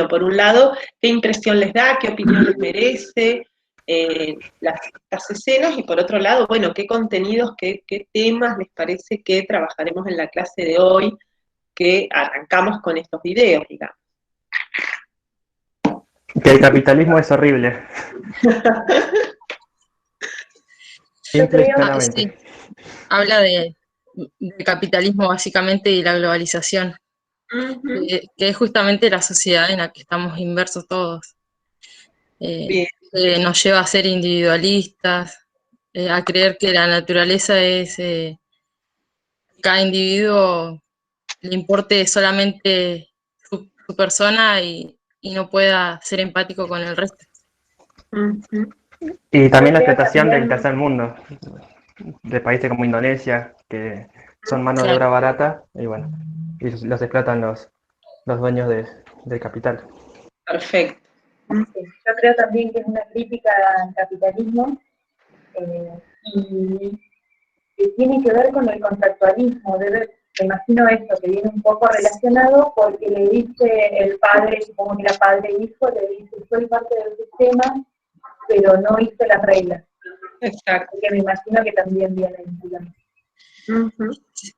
por un lado, qué impresión les da, qué opinión les merece estas escenas, y por otro lado, bueno, qué contenidos, qué temas les parece que trabajaremos en la clase de hoy, que arrancamos con estos videos, digamos. Que el capitalismo es horrible. Simple y llanamente. Sí. Habla de capitalismo básicamente y la globalización, que es justamente la sociedad en la que estamos inmersos todos. Nos lleva a ser individualistas, a creer que la naturaleza es cada individuo le importe solamente su persona y no pueda ser empático con el resto. Y también la explotación del tercer mundo, de países como Indonesia, que son mano de obra barata, y bueno, y los explotan los dueños del capital. Perfecto. Yo creo también que es una crítica al capitalismo y que tiene que ver con el contractualismo. Me imagino esto, que viene un poco relacionado porque le dice el padre, supongo que era padre e hijo, le dice, soy parte del sistema, pero no hice las reglas. Exacto. Que me imagino que también viene, digamos.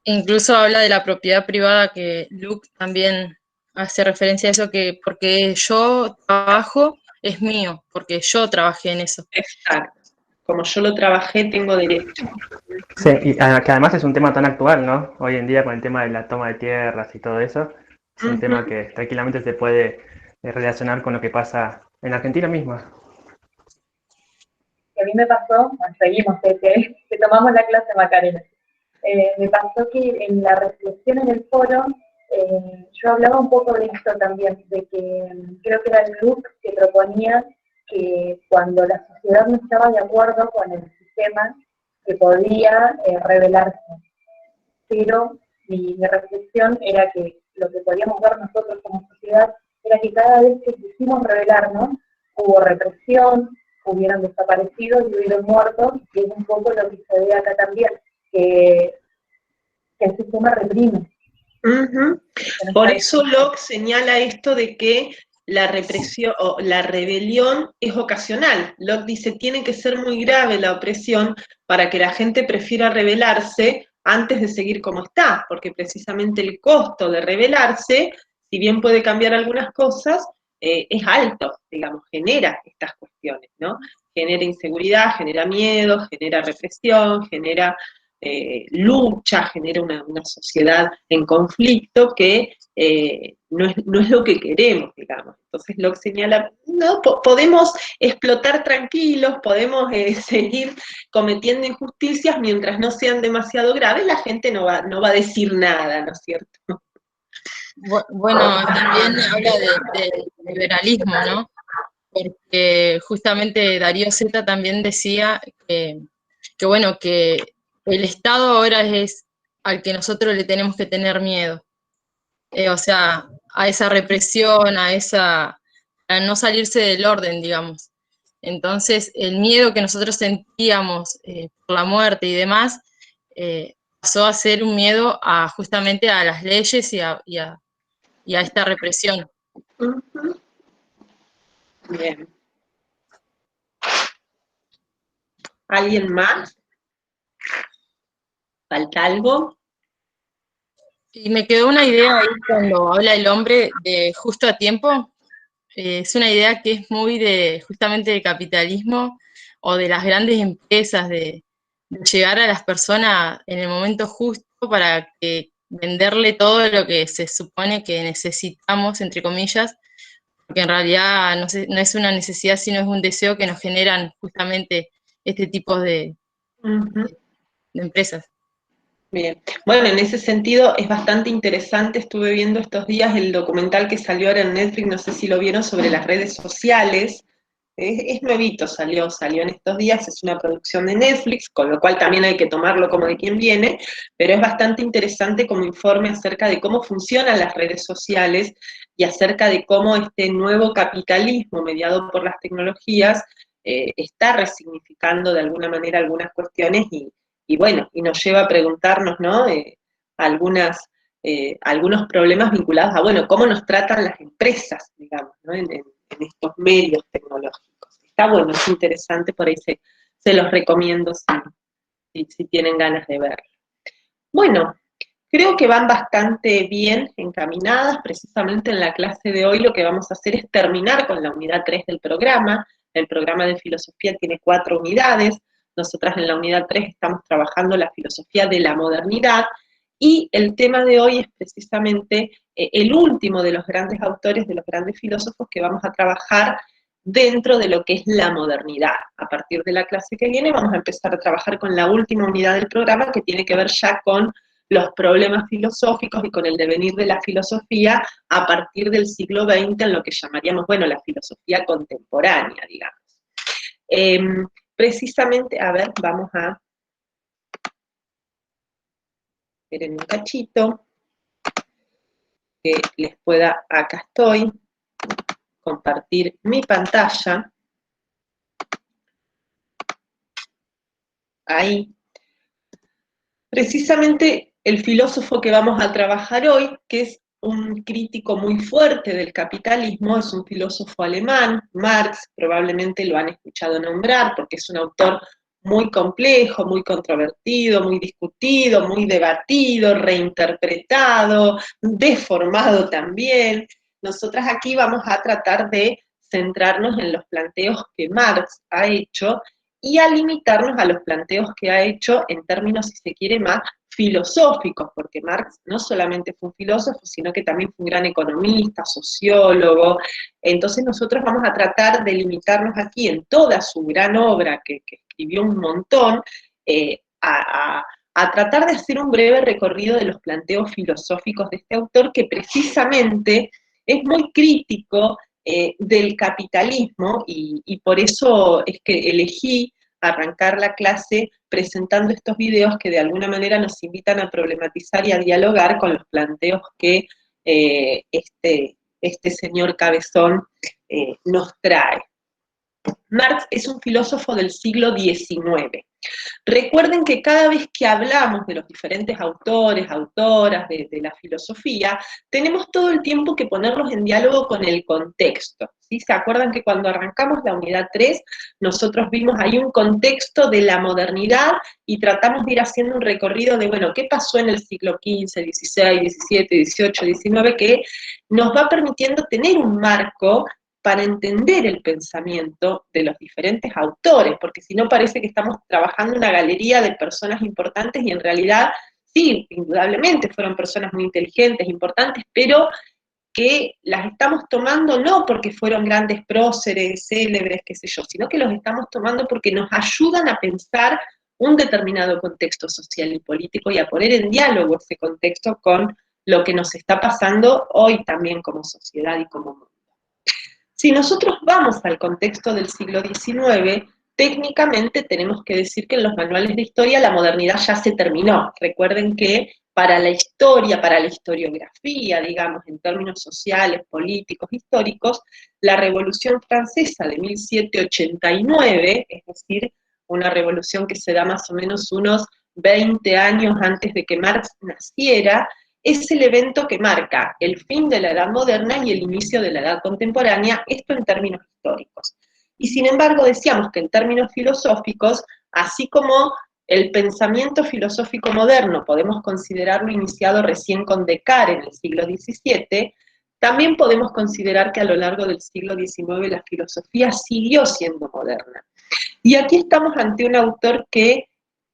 Incluso habla de la propiedad privada, que Luke también hace referencia a eso, que porque yo trabajo es mío, porque yo trabajé en eso. Exacto. Como yo lo trabajé, tengo derecho. Sí, y que además es un tema tan actual, ¿no? Hoy en día con el tema de la toma de tierras y todo eso, es un tema que tranquilamente se puede relacionar con lo que pasa en Argentina misma. A mí me pasó, seguimos, que tomamos la clase Macarena. Me pasó que en la reflexión en el foro, yo hablaba un poco de esto también, de que creo que era el Luke que proponía que cuando la sociedad no estaba de acuerdo con el sistema, que podía rebelarse. Pero mi reflexión era que lo que podíamos ver nosotros como sociedad era que cada vez que quisimos rebelarnos, hubo represión, hubieron desaparecidos y hubieron muertos, y es un poco lo que se ve acá también, que el sistema reprime. Por eso Locke señala esto de que la represión o la rebelión es ocasional. Locke dice, tiene que ser muy grave la opresión para que la gente prefiera rebelarse antes de seguir como está, porque precisamente el costo de rebelarse, si bien puede cambiar algunas cosas, es alto, digamos, genera estas cuestiones, ¿no? Genera inseguridad, genera miedo, genera represión, genera lucha, genera una sociedad en conflicto que no es lo que queremos, digamos. Entonces Locke señala, no, podemos explotar tranquilos, podemos seguir cometiendo injusticias mientras no sean demasiado graves, la gente no va a decir nada, ¿no es cierto? Bueno, también habla de liberalismo, ¿no? Porque justamente Darío Zeta también decía que bueno, que el Estado ahora es al que nosotros le tenemos que tener miedo. O sea, a esa represión, a no salirse del orden, digamos. Entonces, el miedo que nosotros sentíamos por la muerte y demás, pasó a ser un miedo justamente a las leyes y a esta represión. Bien. ¿Alguien más? ¿Falta algo? Y me quedó una idea ahí cuando habla el hombre de justo a tiempo. Es una idea que es muy justamente del capitalismo o de las grandes empresas, de llegar a las personas en el momento justo para venderle todo lo que se supone que necesitamos, entre comillas, porque en realidad no es una necesidad, sino es un deseo que nos generan justamente este tipo de empresas. Bien, bueno, en ese sentido es bastante interesante, estuve viendo estos días el documental que salió ahora en Netflix, no sé si lo vieron, sobre las redes sociales, es nuevito, salió en estos días, es una producción de Netflix, con lo cual también hay que tomarlo como de quien viene, pero es bastante interesante como informe acerca de cómo funcionan las redes sociales y acerca de cómo este nuevo capitalismo mediado por las tecnologías está resignificando de alguna manera algunas cuestiones y bueno, y nos lleva a preguntarnos, ¿no? Algunas algunos problemas vinculados a, bueno, cómo nos tratan las empresas, digamos, ¿no? en estos medios tecnológicos. Está bueno, es interesante, por ahí se los recomiendo si tienen ganas de verlo. Bueno, creo que van bastante bien encaminadas. Precisamente en la clase de hoy lo que vamos a hacer es terminar con la unidad 3 del programa. El programa de filosofía tiene 4 unidades. Nosotras en la unidad 3 estamos trabajando la filosofía de la modernidad, y el tema de hoy es precisamente el último de los grandes autores, de los grandes filósofos que vamos a trabajar dentro de lo que es la modernidad. A partir de la clase que viene vamos a empezar a trabajar con la última unidad del programa, que tiene que ver ya con los problemas filosóficos y con el devenir de la filosofía a partir del siglo XX, en lo que llamaríamos, bueno, la filosofía contemporánea, digamos. Precisamente, a ver, vamos a ver en un cachito, que les pueda, acá estoy, compartir mi pantalla. Ahí. Precisamente el filósofo que vamos a trabajar hoy, que es un crítico muy fuerte del capitalismo, es un filósofo alemán, Marx. Probablemente lo han escuchado nombrar porque es un autor muy complejo, muy controvertido, muy discutido, muy debatido, reinterpretado, deformado también. Nosotras aquí vamos a tratar de centrarnos en los planteos que Marx ha hecho y a limitarnos a los planteos que ha hecho en términos, si se quiere, más filosóficos, porque Marx no solamente fue un filósofo, sino que también fue un gran economista, sociólogo. Entonces nosotros vamos a tratar de limitarnos aquí en toda su gran obra, que escribió un montón, a tratar de hacer un breve recorrido de los planteos filosóficos de este autor, que precisamente es muy crítico del capitalismo, y por eso es que elegí arrancar la clase presentando estos videos que de alguna manera nos invitan a problematizar y a dialogar con los planteos que este señor Cabezón nos trae. Marx es un filósofo del siglo XIX. Recuerden que cada vez que hablamos de los diferentes autores, autoras de la filosofía, tenemos todo el tiempo que ponerlos en diálogo con el contexto, ¿sí? ¿Se acuerdan que cuando arrancamos la unidad 3, nosotros vimos ahí un contexto de la modernidad y tratamos de ir haciendo un recorrido de, bueno, qué pasó en el siglo XV, XVI, XVII, XVIII, XIX, que nos va permitiendo tener un marco para entender el pensamiento de los diferentes autores, porque si no parece que estamos trabajando en una galería de personas importantes y en realidad, sí, indudablemente fueron personas muy inteligentes, importantes, pero que las estamos tomando no porque fueron grandes próceres, célebres, qué sé yo, sino que los estamos tomando porque nos ayudan a pensar un determinado contexto social y político y a poner en diálogo ese contexto con lo que nos está pasando hoy también como sociedad y como mundo. Si nosotros vamos al contexto del siglo XIX, técnicamente tenemos que decir que en los manuales de historia la modernidad ya se terminó. Recuerden que para la historia, para la historiografía, digamos, en términos sociales, políticos, históricos, la Revolución Francesa de 1789, es decir, una revolución que se da más o menos unos 20 años antes de que Marx naciera, es el evento que marca el fin de la Edad Moderna y el inicio de la Edad Contemporánea, esto en términos históricos. Y sin embargo decíamos que en términos filosóficos, así como el pensamiento filosófico moderno podemos considerarlo iniciado recién con Descartes en el siglo XVII, también podemos considerar que a lo largo del siglo XIX la filosofía siguió siendo moderna. Y aquí estamos ante un autor que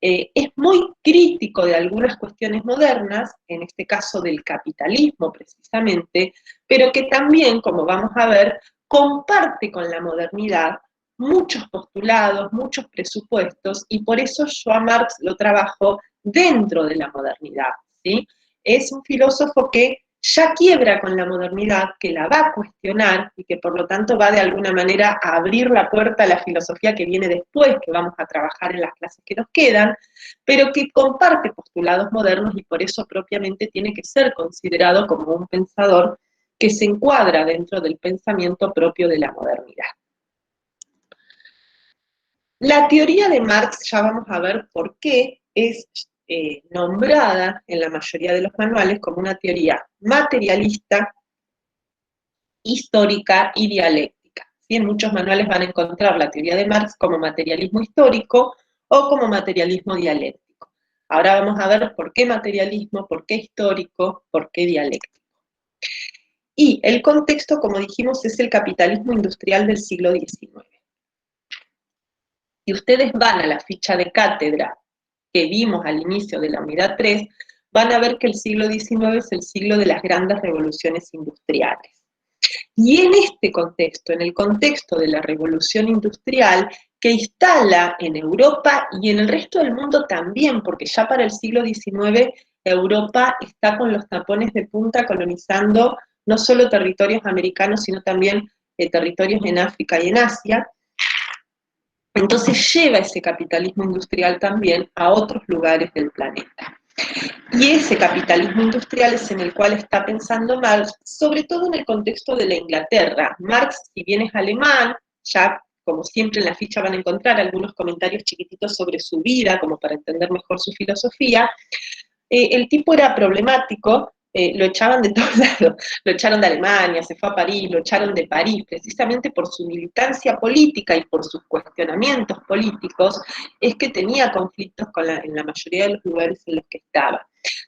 es muy crítico de algunas cuestiones modernas, en este caso del capitalismo precisamente, pero que también, como vamos a ver, comparte con la modernidad muchos postulados, muchos presupuestos, y por eso yo a Marx lo trabajo dentro de la modernidad, ¿sí? Es un filósofo que ya quiebra con la modernidad, que la va a cuestionar y que por lo tanto va de alguna manera a abrir la puerta a la filosofía que viene después, que vamos a trabajar en las clases que nos quedan, pero que comparte postulados modernos y por eso propiamente tiene que ser considerado como un pensador que se encuadra dentro del pensamiento propio de la modernidad. La teoría de Marx, ya vamos a ver por qué, es nombrada en la mayoría de los manuales como una teoría materialista, histórica y dialéctica. ¿Sí? En muchos manuales van a encontrar la teoría de Marx como materialismo histórico o como materialismo dialéctico. Ahora vamos a ver por qué materialismo, por qué histórico, por qué dialéctico. Y el contexto, como dijimos, es el capitalismo industrial del siglo XIX. Si ustedes van a la ficha de cátedra que vimos al inicio de la unidad 3, van a ver que el siglo XIX es el siglo de las grandes revoluciones industriales. Y en este contexto, en el contexto de la revolución industrial, que instala en Europa y en el resto del mundo también, porque ya para el siglo XIX Europa está con los tapones de punta colonizando no solo territorios americanos, sino también territorios en África y en Asia. Entonces lleva ese capitalismo industrial también a otros lugares del planeta. Y ese capitalismo industrial es en el cual está pensando Marx, sobre todo en el contexto de la Inglaterra. Marx, si bien es alemán, ya como siempre en la ficha van a encontrar algunos comentarios chiquititos sobre su vida, como para entender mejor su filosofía, el tipo era problemático, lo echaban de todos lados, lo echaron de Alemania, se fue a París, lo echaron de París, precisamente por su militancia política y por sus cuestionamientos políticos, es que tenía conflictos en la mayoría de los lugares en los que estaba.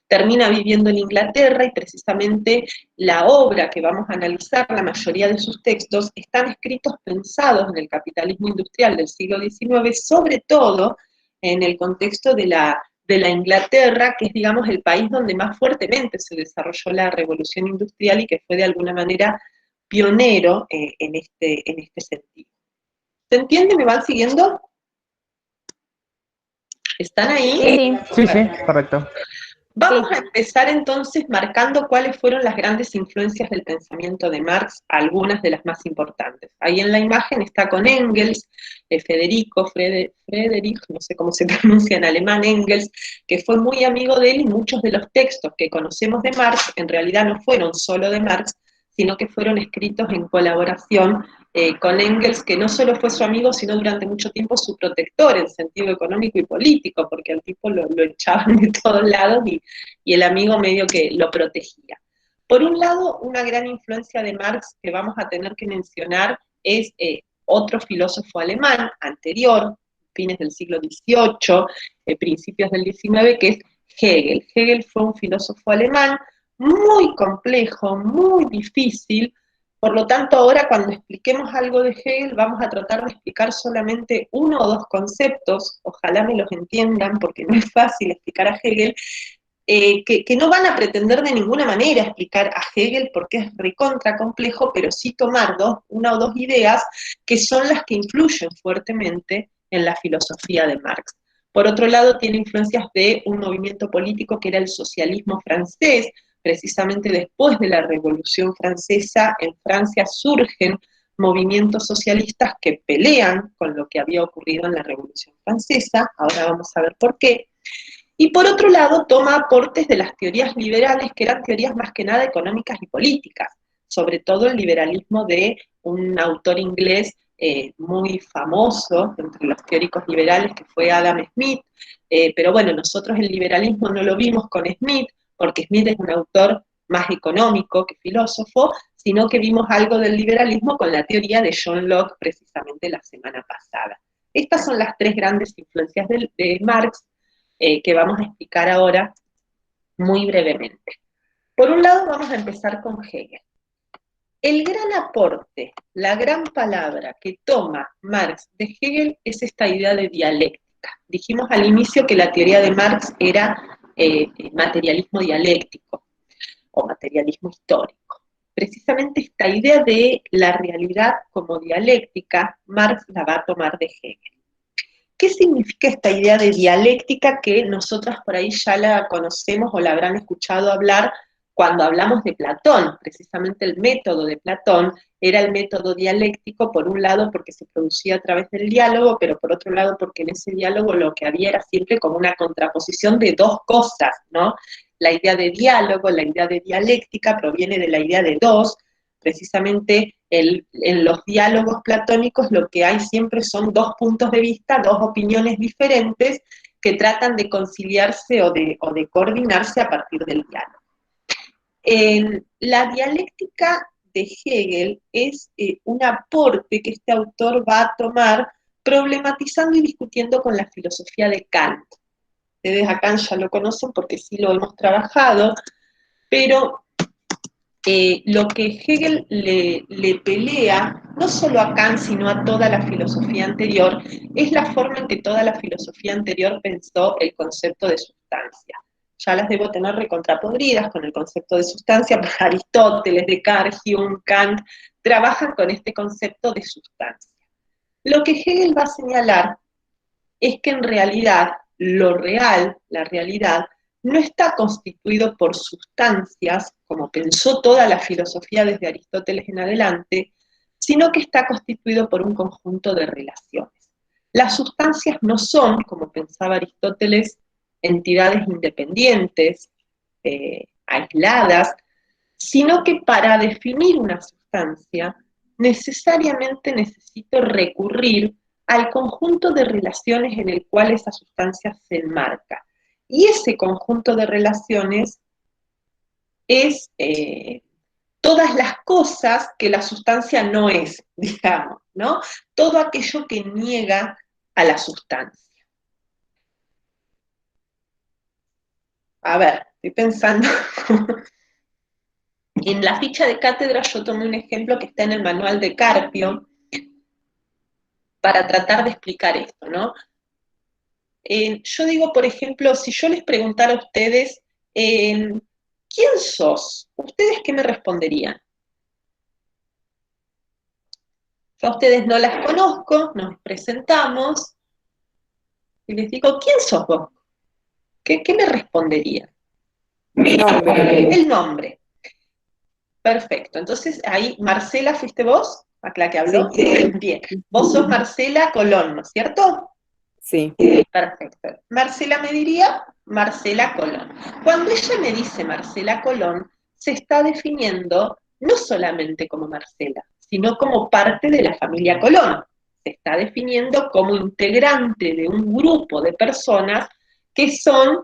Termina viviendo en Inglaterra y precisamente la obra que vamos a analizar, la mayoría de sus textos, están escritos pensados en el capitalismo industrial del siglo XIX, sobre todo en el contexto de la Inglaterra, que es, digamos, el país donde más fuertemente se desarrolló la revolución industrial y que fue de alguna manera pionero en este sentido. ¿Se entiende? ¿Me van siguiendo? ¿Están ahí? Sí, sí, correcto. Vamos a empezar entonces marcando cuáles fueron las grandes influencias del pensamiento de Marx, algunas de las más importantes. Ahí en la imagen está con Engels, Friedrich, no sé cómo se pronuncia en alemán, Engels, que fue muy amigo de él, y muchos de los textos que conocemos de Marx en realidad no fueron solo de Marx, sino que fueron escritos en colaboración con Engels, que no solo fue su amigo, sino durante mucho tiempo su protector en sentido económico y político, porque al tipo lo echaban de todos lados y el amigo medio que lo protegía. Por un lado, una gran influencia de Marx que vamos a tener que mencionar es otro filósofo alemán anterior, fines del siglo XVIII, principios del XIX, que es Hegel. Hegel fue un filósofo alemán muy complejo, muy difícil. Por lo tanto, ahora cuando expliquemos algo de Hegel, vamos a tratar de explicar solamente uno o dos conceptos, ojalá me los entiendan, porque no es fácil explicar a Hegel, que no van a pretender de ninguna manera explicar a Hegel porque es recontra complejo, pero sí tomar una o dos ideas que son las que influyen fuertemente en la filosofía de Marx. Por otro lado, tiene influencias de un movimiento político que era el socialismo francés. Precisamente después de la Revolución Francesa, en Francia surgen movimientos socialistas que pelean con lo que había ocurrido en la Revolución Francesa. Ahora vamos a ver por qué. Y por otro lado, toma aportes de las teorías liberales, que eran teorías más que nada económicas y políticas, sobre todo el liberalismo de un autor inglés muy famoso entre los teóricos liberales, que fue Adam Smith, pero bueno, nosotros el liberalismo no lo vimos con Smith, porque Smith es un autor más económico que filósofo, sino que vimos algo del liberalismo con la teoría de John Locke precisamente la semana pasada. Estas son las tres grandes influencias de Marx, que vamos a explicar ahora muy brevemente. Por un lado, vamos a empezar con Hegel. El gran aporte, la gran palabra que toma Marx de Hegel es esta idea de dialéctica. Dijimos al inicio que la teoría de Marx era materialismo dialéctico o materialismo histórico. Precisamente esta idea de la realidad como dialéctica, Marx la va a tomar de Hegel. ¿Qué significa esta idea de dialéctica que nosotras por ahí ya la conocemos o la habrán escuchado hablar cuando hablamos de Platón? Precisamente el método de Platón era el método dialéctico, por un lado porque se producía a través del diálogo, pero por otro lado porque en ese diálogo lo que había era siempre como una contraposición de dos cosas, ¿no? La idea de diálogo, la idea de dialéctica proviene de la idea de dos. Precisamente en los diálogos platónicos lo que hay siempre son dos puntos de vista, dos opiniones diferentes que tratan de conciliarse o de coordinarse a partir del diálogo. La dialéctica de Hegel es un aporte que este autor va a tomar problematizando y discutiendo con la filosofía de Kant. Ustedes a Kant ya lo conocen porque sí lo hemos trabajado, pero lo que Hegel le pelea, no solo a Kant, sino a toda la filosofía anterior, es la forma en que toda la filosofía anterior pensó el concepto de sustancia. Ya las debo tener recontrapodridas con el concepto de sustancia, porque Aristóteles, Descartes, Hume, Kant, trabajan con este concepto de sustancia. Lo que Hegel va a señalar es que en realidad lo real, la realidad, no está constituido por sustancias, como pensó toda la filosofía desde Aristóteles en adelante, sino que está constituido por un conjunto de relaciones. Las sustancias no son, como pensaba Aristóteles, entidades independientes, aisladas, sino que para definir una sustancia necesariamente necesito recurrir al conjunto de relaciones en el cual esa sustancia se enmarca. Y ese conjunto de relaciones es todas las cosas que la sustancia no es, digamos, ¿no? Todo aquello que niega a la sustancia. A ver, estoy pensando. En la ficha de cátedra yo tomé un ejemplo que está en el manual de Carpio para tratar de explicar esto, ¿no? Yo digo, por ejemplo, si yo les preguntara a ustedes, ¿quién sos? ¿Ustedes qué me responderían? Yo a ustedes no las conozco, nos presentamos, y les digo, ¿quién sos vos? ¿Qué me responderían? El nombre. Perfecto, entonces ahí, Marcela, ¿fuiste vos? La que habló. Sí. Bien, vos sos Marcela Colón, ¿no es cierto? Sí. Perfecto. Marcela me diría Marcela Colón. Cuando ella me dice Marcela Colón, se está definiendo no solamente como Marcela, sino como parte de la familia Colón. Se está definiendo como integrante de un grupo de personas que son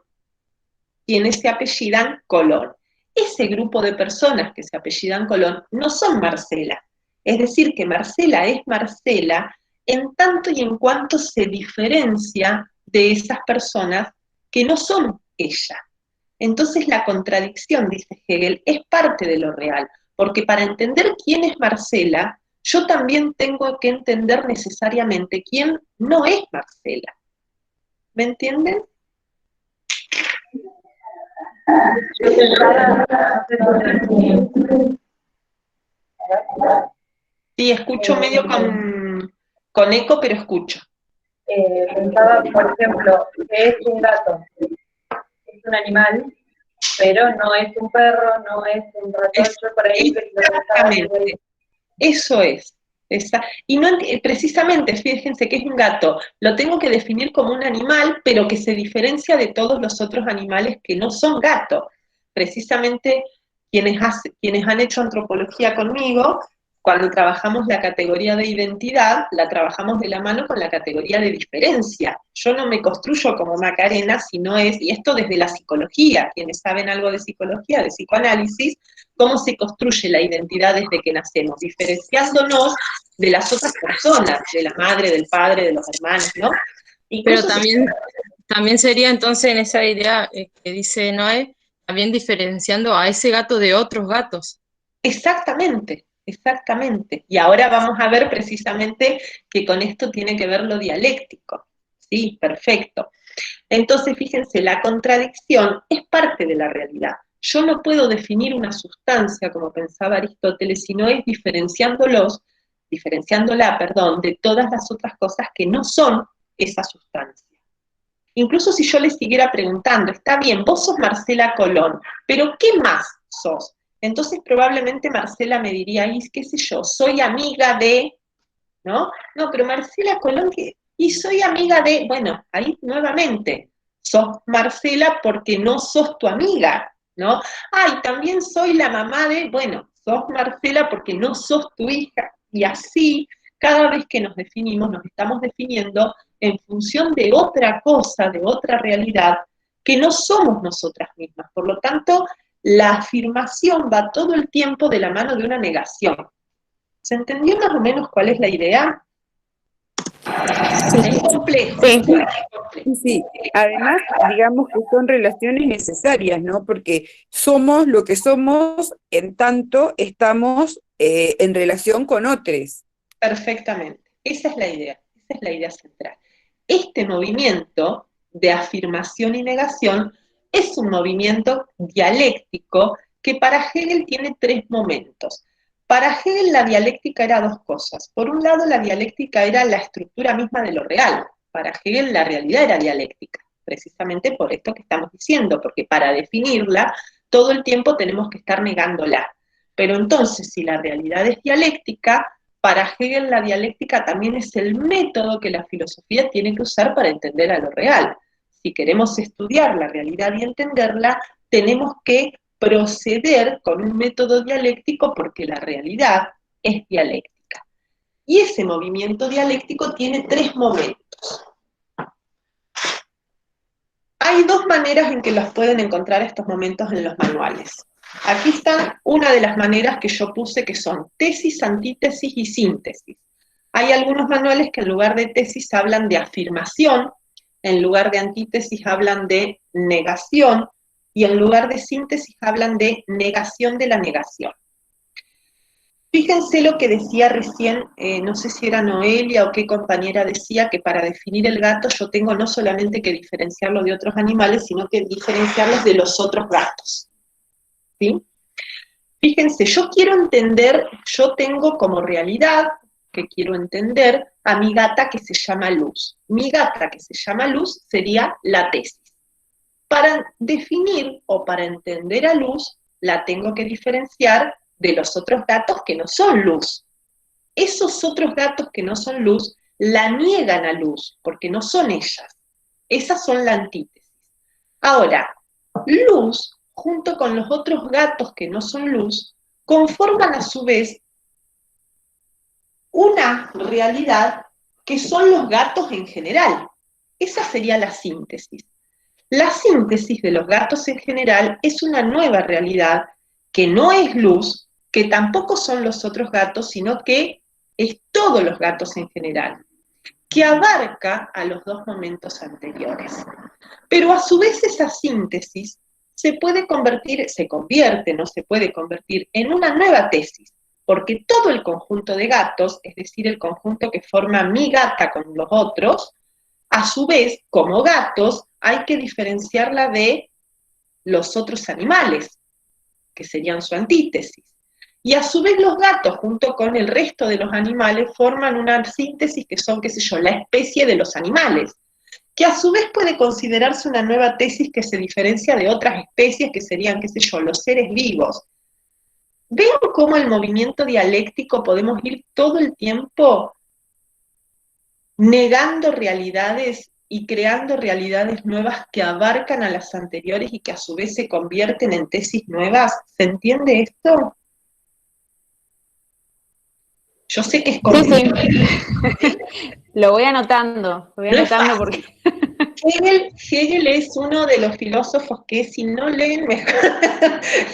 quienes se apellidan Colón. Ese grupo de personas que se apellidan Colón no son Marcela. Es decir, que Marcela es Marcela en tanto y en cuanto se diferencia de esas personas que no son ella. Entonces la contradicción, dice Hegel, es parte de lo real, porque para entender quién es Marcela, yo también tengo que entender necesariamente quién no es Marcela. ¿Me entienden? Sí, escucho medio con eco, pero escucho. Pensaba, por ejemplo, que es un gato, es un animal, pero no es un perro, no es un ratón, yo por ahí exactamente, eso es. Y no, precisamente, fíjense que es un gato, lo tengo que definir como un animal, pero que se diferencia de todos los otros animales que no son gatos. Precisamente quienes han hecho antropología conmigo, cuando trabajamos la categoría de identidad, la trabajamos de la mano con la categoría de diferencia. Yo no me construyo como Macarena, sino y esto desde la psicología, quienes saben algo de psicología, de psicoanálisis, cómo se construye la identidad desde que nacemos, diferenciándonos de las otras personas, de la madre, del padre, de los hermanos, ¿no? Incluso pero también sería entonces en esa idea que dice Noé, también diferenciando a ese gato de otros gatos. Exactamente, exactamente. Y ahora vamos a ver precisamente que con esto tiene que ver lo dialéctico. Sí, perfecto. Entonces, fíjense, la contradicción es parte de la realidad. Yo no puedo definir una sustancia, como pensaba Aristóteles, sino es diferenciándola, de todas las otras cosas que no son esa sustancia. Incluso si yo les siguiera preguntando, está bien, vos sos Marcela Colón, pero ¿qué más sos? Entonces probablemente Marcela me diría, y qué sé yo, soy amiga de, ¿no? No, pero Marcela Colón, y soy amiga de, bueno, ahí nuevamente, sos Marcela porque no sos tu amiga, ¿no? Ay, también soy la mamá de, bueno, sos Marcela porque no sos tu hija, y así cada vez que nos definimos, nos estamos definiendo en función de otra cosa, de otra realidad, que no somos nosotras mismas. Por lo tanto, la afirmación va todo el tiempo de la mano de una negación. ¿Se entendió más o menos cuál es la idea? Es complejo. Sí, sí. Además, digamos que son relaciones necesarias, ¿no? Porque somos lo que somos en tanto estamos en relación con otros. Perfectamente. Esa es la idea central. Este movimiento de afirmación y negación es un movimiento dialéctico que para Hegel tiene tres momentos. Para Hegel la dialéctica era dos cosas. Por un lado, la dialéctica era la estructura misma de lo real. Para Hegel la realidad era dialéctica, precisamente por esto que estamos diciendo, porque para definirla todo el tiempo tenemos que estar negándola. Pero entonces, si la realidad es dialéctica, para Hegel la dialéctica también es el método que la filosofía tiene que usar para entender a lo real. Si queremos estudiar la realidad y entenderla, tenemos que proceder con un método dialéctico porque la realidad es dialéctica. Y ese movimiento dialéctico tiene tres momentos. Hay dos maneras en que los pueden encontrar estos momentos en los manuales. Aquí está una de las maneras que yo puse, que son tesis, antítesis y síntesis. Hay algunos manuales que en lugar de tesis hablan de afirmación, en lugar de antítesis hablan de negación, y en lugar de síntesis hablan de negación de la negación. Fíjense lo que decía recién, no sé si era Noelia o qué compañera decía, que para definir el gato yo tengo no solamente que diferenciarlo de otros animales, sino que diferenciarlos de los otros gatos. ¿Sí? Fíjense, yo quiero entender, yo tengo como realidad que quiero entender a mi gata que se llama Luz. Mi gata que se llama Luz sería la tesis. Para definir o para entender a Luz, la tengo que diferenciar de los otros gatos que no son Luz. Esos otros gatos que no son Luz la niegan a Luz, porque no son ellas. Esas son la antítesis. Ahora, Luz, junto con los otros gatos que no son Luz, conforman a su vez una realidad que son los gatos en general. Esa sería la síntesis. La síntesis de los gatos en general es una nueva realidad que no es Luz, que tampoco son los otros gatos, sino que es todos los gatos en general, que abarca a los dos momentos anteriores. Pero a su vez esa síntesis se convierte, no se puede convertir en una nueva tesis, porque todo el conjunto de gatos, es decir, el conjunto que forma mi gata con los otros, a su vez, como gatos, hay que diferenciarla de los otros animales, que serían su antítesis. Y a su vez los gatos, junto con el resto de los animales, forman una síntesis que son, qué sé yo, la especie de los animales, que a su vez puede considerarse una nueva tesis que se diferencia de otras especies que serían, qué sé yo, los seres vivos. ¿Ven cómo el movimiento dialéctico podemos ir todo el tiempo negando realidades y creando realidades nuevas que abarcan a las anteriores y que a su vez se convierten en tesis nuevas? ¿Se entiende esto? Yo sé que es complicado. Sí. Lo voy anotando porque... Hegel es uno de los filósofos que si no leen mejor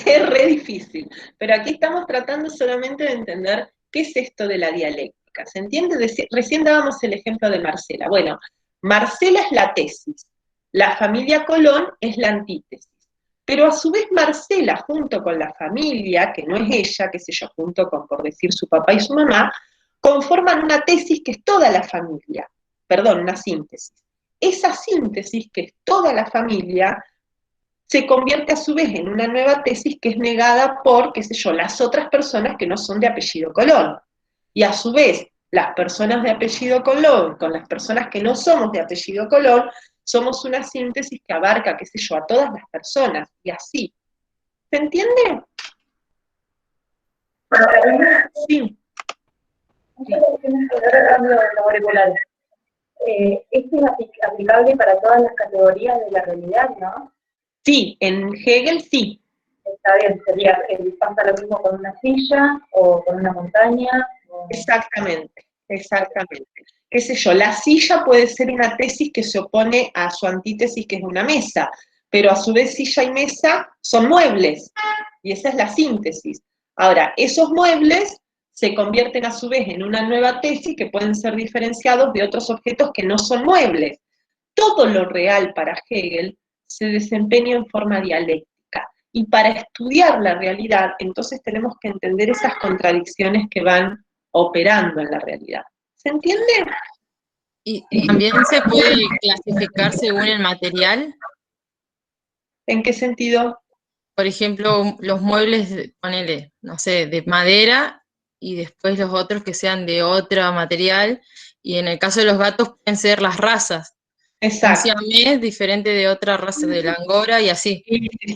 es re difícil. Pero aquí estamos tratando solamente de entender qué es esto de la dialéctica. ¿Se entiende? Recién dábamos el ejemplo de Marcela. Bueno, Marcela es la tesis, la familia Colón es la antítesis. Pero a su vez Marcela, junto con la familia, que no es ella, qué sé yo, junto con, por decir, su papá y su mamá, conforman una tesis que es toda la familia. Perdón, una síntesis. Esa síntesis, que es toda la familia, se convierte a su vez en una nueva tesis que es negada por, qué sé yo, las otras personas que no son de apellido Colón. Y a su vez, las personas de apellido Colón con las personas que no somos de apellido Colón, somos una síntesis que abarca, qué sé yo, a todas las personas, y así. ¿Se entiende? Sí. Esto es aplicable para todas las categorías de la realidad, ¿no? Sí, en Hegel sí. Está bien, sería, pasa lo mismo con una silla o con una montaña. Exactamente. Exactamente. Qué sé yo, la silla puede ser una tesis que se opone a su antítesis, que es una mesa, pero a su vez silla y mesa son muebles, y esa es la síntesis. Ahora, esos muebles se convierten a su vez en una nueva tesis que pueden ser diferenciados de otros objetos que no son muebles. Todo lo real para Hegel se desempeña en forma dialéctica, y para estudiar la realidad, entonces tenemos que entender esas contradicciones que van operando en la realidad. ¿Se entiende? Y también se puede clasificar según el material. ¿En qué sentido? Por ejemplo, los muebles, ponele, no sé, de madera y después los otros que sean de otro material. Y en el caso de los gatos pueden ser las razas. Un Exacto. siamés diferente de otra raza, de la angora y así.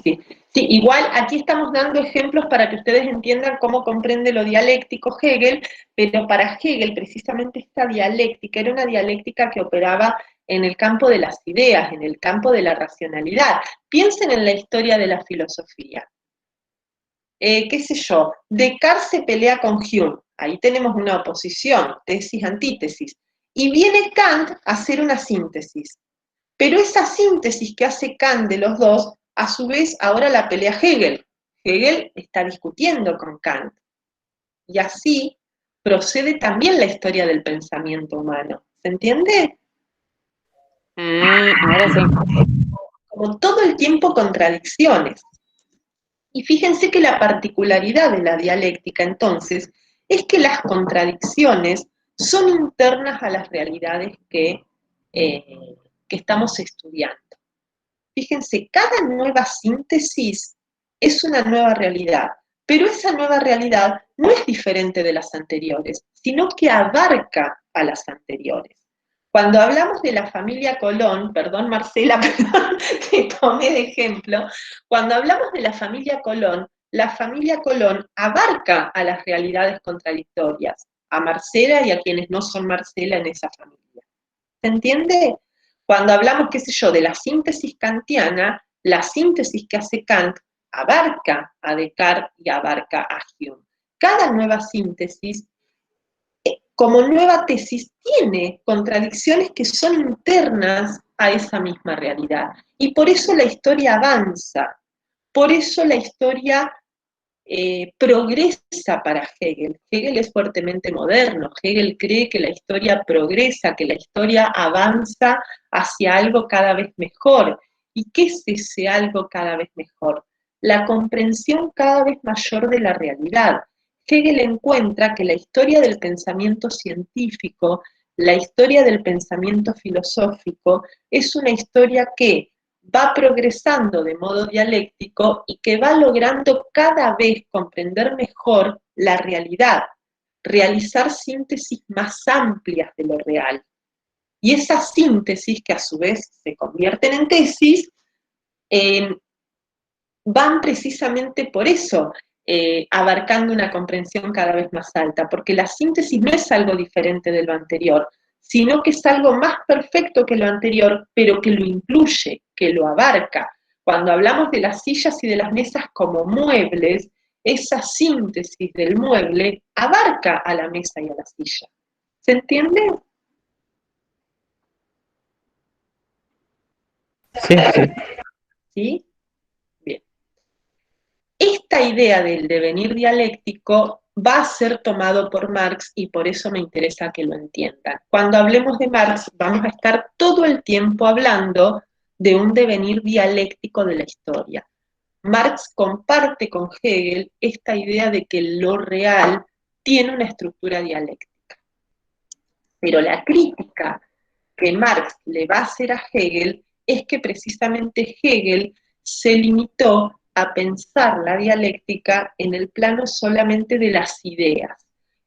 Sí. Sí, igual aquí estamos dando ejemplos para que ustedes entiendan cómo comprende lo dialéctico Hegel, pero para Hegel precisamente esta dialéctica era una dialéctica que operaba en el campo de las ideas, en el campo de la racionalidad. Piensen en la historia de la filosofía. Qué sé yo, Descartes se pelea con Hume, ahí tenemos una oposición, tesis, antítesis, y viene Kant a hacer una síntesis. Pero esa síntesis que hace Kant de los dos, a su vez ahora la pelea Hegel. Hegel está discutiendo con Kant. Y así procede también la historia del pensamiento humano. ¿Se entiende? Ahora sí. Como todo el tiempo contradicciones. Y fíjense que la particularidad de la dialéctica, entonces, es que las contradicciones son internas a las realidades que estamos estudiando. Fíjense, cada nueva síntesis es una nueva realidad, pero esa nueva realidad no es diferente de las anteriores, sino que abarca a las anteriores. Cuando hablamos de la familia Colón, perdón Marcela, perdón, te tomé de ejemplo, cuando hablamos de la familia Colón abarca a las realidades contradictorias, a Marcela y a quienes no son Marcela en esa familia. ¿Se entiende? Cuando hablamos, qué sé yo, de la síntesis kantiana, la síntesis que hace Kant abarca a Descartes y abarca a Hume. Cada nueva síntesis, como nueva tesis, tiene contradicciones que son internas a esa misma realidad. Y por eso la historia avanza, por eso la historia progresa para Hegel. Hegel es fuertemente moderno. Hegel cree que la historia progresa, que la historia avanza hacia algo cada vez mejor. ¿Y qué es ese algo cada vez mejor? La comprensión cada vez mayor de la realidad. Hegel encuentra que la historia del pensamiento científico, la historia del pensamiento filosófico, es una historia que va progresando de modo dialéctico y que va logrando cada vez comprender mejor la realidad, realizar síntesis más amplias de lo real. Y esas síntesis, que a su vez se convierten en tesis, van precisamente por eso, abarcando una comprensión cada vez más alta, porque la síntesis no es algo diferente de lo anterior, sino que es algo más perfecto que lo anterior, pero que lo incluye, que lo abarca. Cuando hablamos de las sillas y de las mesas como muebles, esa síntesis del mueble abarca a la mesa y a la silla. ¿Se entiende? Sí, sí. ¿Sí? Bien. Esta idea del devenir dialéctico va a ser tomado por Marx y por eso me interesa que lo entiendan. Cuando hablemos de Marx vamos a estar todo el tiempo hablando de un devenir dialéctico de la historia. Marx comparte con Hegel esta idea de que lo real tiene una estructura dialéctica. Pero la crítica que Marx le va a hacer a Hegel es que precisamente Hegel se limitó a pensar la dialéctica en el plano solamente de las ideas.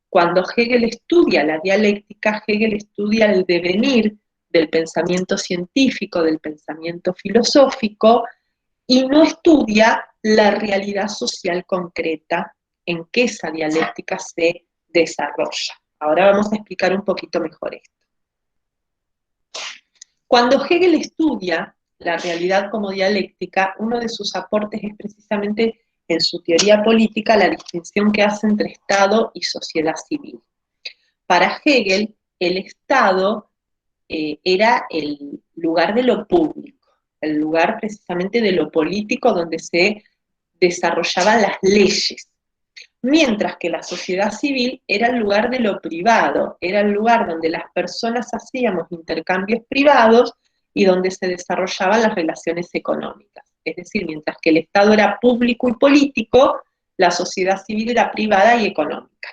Cuando Hegel estudia la dialéctica, Hegel estudia el devenir del pensamiento científico, del pensamiento filosófico, y no estudia la realidad social concreta en que esa dialéctica se desarrolla. Ahora vamos a explicar un poquito mejor esto. Cuando Hegel estudia la realidad como dialéctica, uno de sus aportes es precisamente en su teoría política la distinción que hace entre Estado y sociedad civil. Para Hegel, el Estado era el lugar de lo público, el lugar precisamente de lo político donde se desarrollaban las leyes, mientras que la sociedad civil era el lugar de lo privado, era el lugar donde las personas hacíamos intercambios privados y donde se desarrollaban las relaciones económicas. Es decir, mientras que el Estado era público y político, la sociedad civil era privada y económica.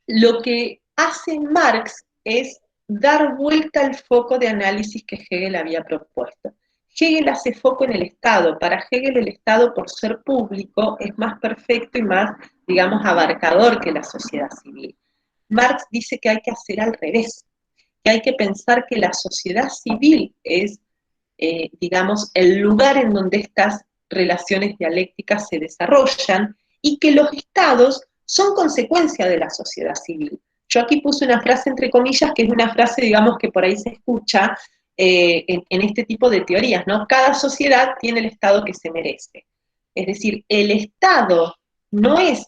Lo que hace Marx es dar vuelta al foco de análisis que Hegel había propuesto. Hegel hace foco en el Estado. Para Hegel el Estado, por ser público, es más perfecto y más, digamos, abarcador que la sociedad civil. Marx dice que hay que hacer al revés, que hay que pensar que la sociedad civil es, digamos, el lugar en donde estas relaciones dialécticas se desarrollan y que los estados son consecuencia de la sociedad civil. Yo aquí puse una frase entre comillas, que es una frase, digamos, que por ahí se escucha en este tipo de teorías, ¿no? Cada sociedad tiene el Estado que se merece. Es decir, el Estado no es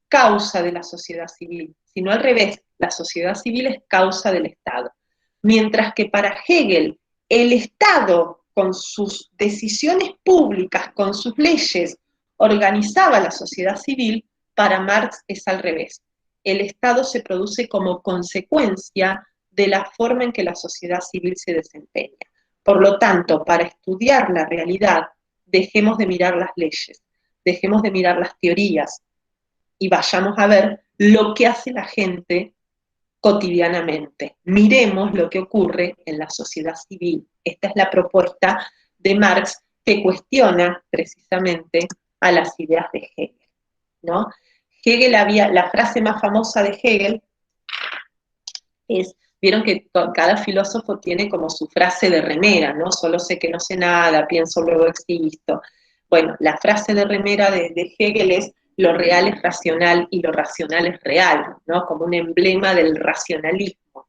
causa de la sociedad civil, sino al revés, la sociedad civil es causa del Estado. Mientras que para Hegel, el Estado, con sus decisiones públicas, con sus leyes, organizaba la sociedad civil, para Marx es al revés. El Estado se produce como consecuencia de la forma en que la sociedad civil se desempeña. Por lo tanto, para estudiar la realidad, dejemos de mirar las leyes, dejemos de mirar las teorías y vayamos a ver lo que hace la gente cotidianamente. Miremos lo que ocurre en la sociedad civil. Esta es la propuesta de Marx que cuestiona precisamente a las ideas de Hegel, ¿no? Hegel la frase más famosa de Hegel es, vieron que cada filósofo tiene como su frase de remera, ¿no? Solo sé que no sé nada, pienso luego existo. Bueno, la frase de remera de Hegel es: lo real es racional y lo racional es real, ¿no? Como un emblema del racionalismo.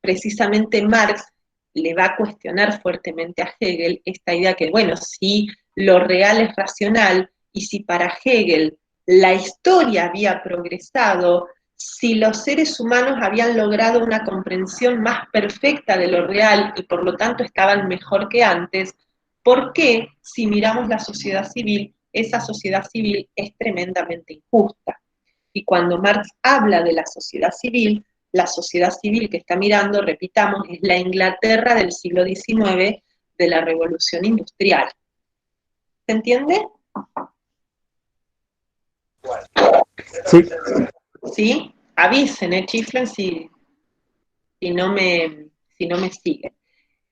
Precisamente Marx le va a cuestionar fuertemente a Hegel esta idea que, bueno, si lo real es racional y si para Hegel la historia había progresado, si los seres humanos habían logrado una comprensión más perfecta de lo real y por lo tanto estaban mejor que antes, ¿por qué, si miramos la sociedad civil, esa sociedad civil es tremendamente injusta? Y cuando Marx habla de la sociedad civil que está mirando, repitamos, es la Inglaterra del siglo XIX, de la Revolución Industrial. ¿Se entiende? Sí. ¿Sí? Avisen, chiflen si no me siguen.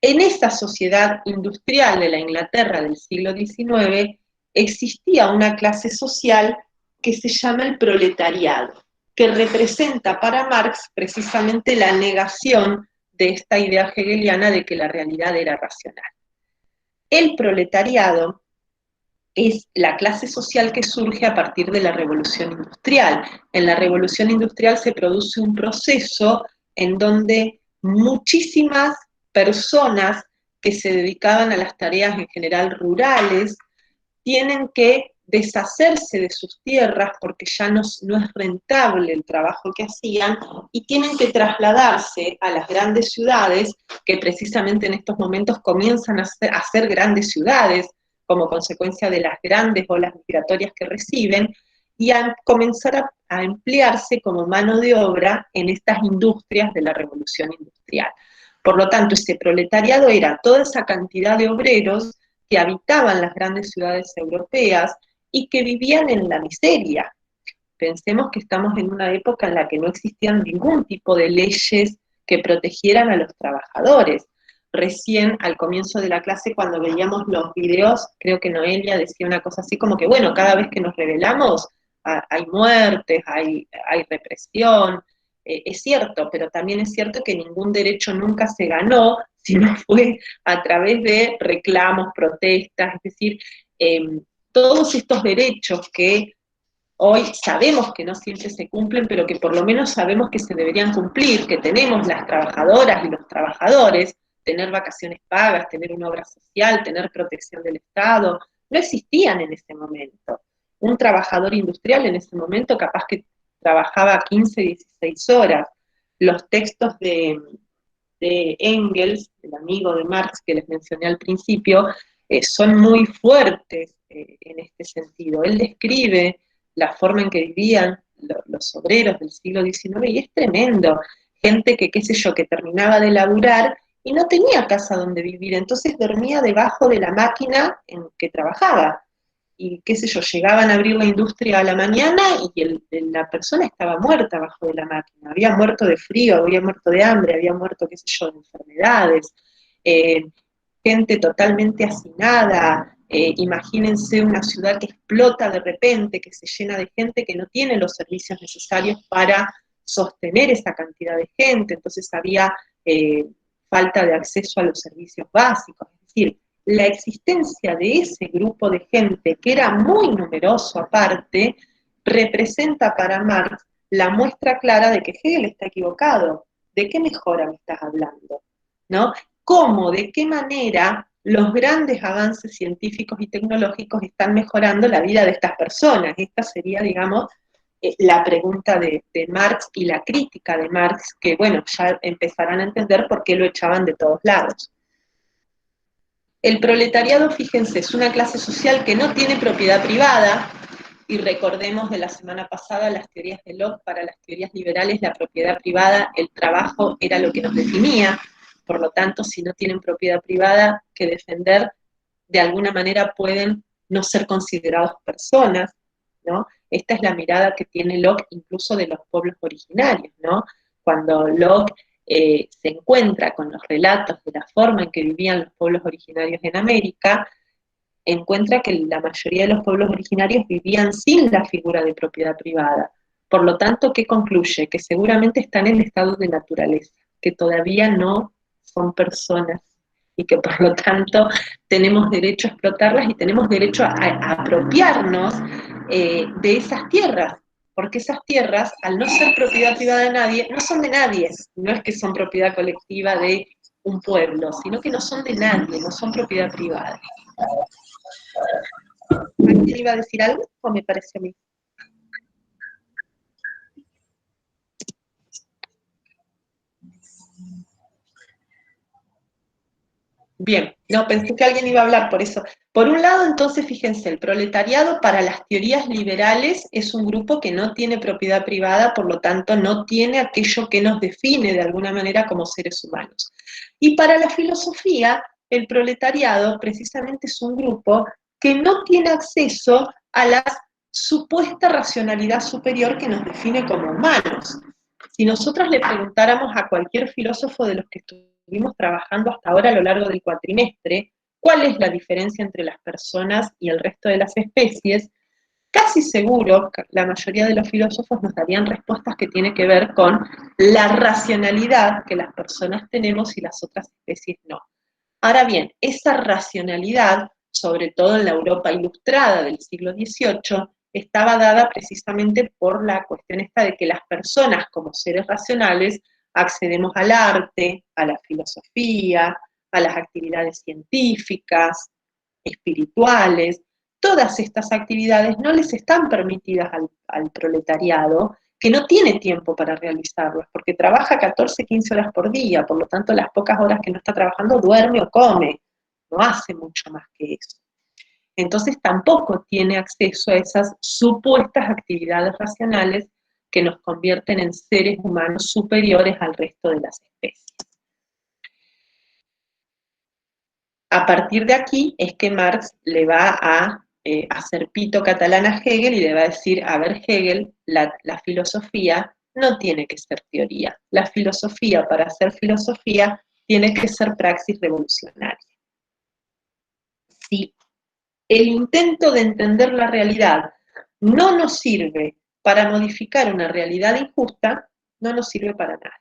En esta sociedad industrial de la Inglaterra del siglo XIX existía una clase social que se llama el proletariado, que representa para Marx precisamente la negación de esta idea hegeliana de que la realidad era racional. El proletariado es la clase social que surge a partir de la revolución industrial. En la revolución industrial se produce un proceso en donde muchísimas personas que se dedicaban a las tareas en general rurales tienen que deshacerse de sus tierras porque ya no es rentable el trabajo que hacían y tienen que trasladarse a las grandes ciudades, que precisamente en estos momentos comienzan a ser grandes ciudades como consecuencia de las grandes olas migratorias que reciben, y a comenzar a emplearse como mano de obra en estas industrias de la revolución industrial. Por lo tanto, ese proletariado era toda esa cantidad de obreros que habitaban las grandes ciudades europeas y que vivían en la miseria. Pensemos que estamos en una época en la que no existían ningún tipo de leyes que protegieran a los trabajadores. Recién al comienzo de la clase, cuando veíamos los videos, creo que Noelia decía una cosa así como que, bueno, cada vez que nos rebelamos hay muertes, hay represión. Es cierto, pero también es cierto que ningún derecho nunca se ganó, sino fue a través de reclamos, protestas, es decir, todos estos derechos que hoy sabemos que no siempre se cumplen, pero que por lo menos sabemos que se deberían cumplir, que tenemos las trabajadoras y los trabajadores, tener vacaciones pagas, tener una obra social, tener protección del Estado, no existían en ese momento. un trabajador industrial en ese momento capaz que trabajaba 15, 16 horas. Los textos de Engels, el amigo de Marx que les mencioné al principio, son muy fuertes en este sentido. Él describe la forma en que vivían los obreros del siglo XIX y es tremendo. Gente que, qué sé yo, que terminaba de laburar y no tenía casa donde vivir, entonces dormía debajo de la máquina en que trabajaba. Y qué sé yo, llegaban a abrir la industria a la mañana y la persona estaba muerta bajo de la máquina, había muerto de frío, había muerto de hambre, había muerto, qué sé yo, de enfermedades, gente totalmente hacinada, imagínense una ciudad que explota de repente, que se llena de gente que no tiene los servicios necesarios para sostener esa cantidad de gente, entonces había falta de acceso a los servicios básicos, es decir, la existencia de ese grupo de gente, que era muy numeroso aparte, representa para Marx la muestra clara de que Hegel está equivocado. ¿De qué mejora me estás hablando? ¿No? ¿Cómo, de qué manera los grandes avances científicos y tecnológicos están mejorando la vida de estas personas? Esta sería, digamos, la pregunta de Marx y la crítica de Marx, que, bueno, ya empezarán a entender por qué lo echaban de todos lados. El proletariado, fíjense, es una clase social que no tiene propiedad privada, y recordemos de la semana pasada las teorías de Locke. Para las teorías liberales la propiedad privada, el trabajo era lo que nos definía, por lo tanto, si no tienen propiedad privada que defender, de alguna manera pueden no ser considerados personas, ¿no? Esta es la mirada que tiene Locke incluso de los pueblos originarios, ¿no? Cuando Locke se encuentra con los relatos de la forma en que vivían los pueblos originarios en América, encuentra que la mayoría de los pueblos originarios vivían sin la figura de propiedad privada. Por lo tanto, ¿qué concluye? Que seguramente están en estado de naturaleza, que todavía no son personas y que por lo tanto tenemos derecho a explotarlas y tenemos derecho a apropiarnos de esas tierras, porque esas tierras, al no ser propiedad privada de nadie, no son de nadie, no es que son propiedad colectiva de un pueblo, sino que no son de nadie, no son propiedad privada. ¿Alguien iba a decir algo o me parece a mí? Bien, no, pensé que alguien iba a hablar por eso. Por un lado, entonces, fíjense, el proletariado para las teorías liberales es un grupo que no tiene propiedad privada, por lo tanto, no tiene aquello que nos define de alguna manera como seres humanos. Y para la filosofía, el proletariado precisamente es un grupo que no tiene acceso a la supuesta racionalidad superior que nos define como humanos. Si nosotros le preguntáramos a cualquier filósofo de los que estuvimos trabajando hasta ahora a lo largo del cuatrimestre, ¿cuál es la diferencia entre las personas y el resto de las especies? Casi seguro, la mayoría de los filósofos nos darían respuestas que tienen que ver con la racionalidad que las personas tenemos y las otras especies no. Ahora bien, esa racionalidad, sobre todo en la Europa ilustrada del siglo XVIII, estaba dada precisamente por la cuestión esta de que las personas como seres racionales accedemos al arte, a la filosofía, a las actividades científicas, espirituales. Todas estas actividades no les están permitidas al proletariado, que no tiene tiempo para realizarlas, porque trabaja 14, 15 horas por día, por lo tanto las pocas horas que no está trabajando duerme o come, no hace mucho más que eso. Entonces tampoco tiene acceso a esas supuestas actividades racionales que nos convierten en seres humanos superiores al resto de las especies. A partir de aquí es que Marx le va a hacer pito catalán a Hegel y le va a decir, a ver Hegel, la filosofía no tiene que ser teoría. La filosofía, para ser filosofía, tiene que ser praxis revolucionaria. Si el intento de entender la realidad no nos sirve para modificar una realidad injusta, no nos sirve para nada.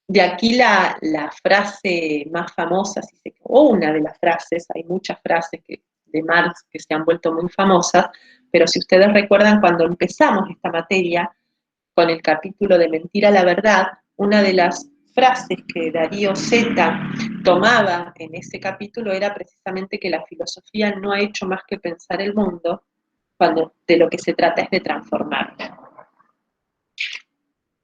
De aquí la frase más famosa, o una de las frases, hay muchas frases de Marx que se han vuelto muy famosas, pero si ustedes recuerdan cuando empezamos esta materia, con el capítulo de Mentira a la verdad, una de las frases que Darío Zeta tomaba en ese capítulo era precisamente que la filosofía no ha hecho más que pensar el mundo, cuando de lo que se trata es de transformarlo.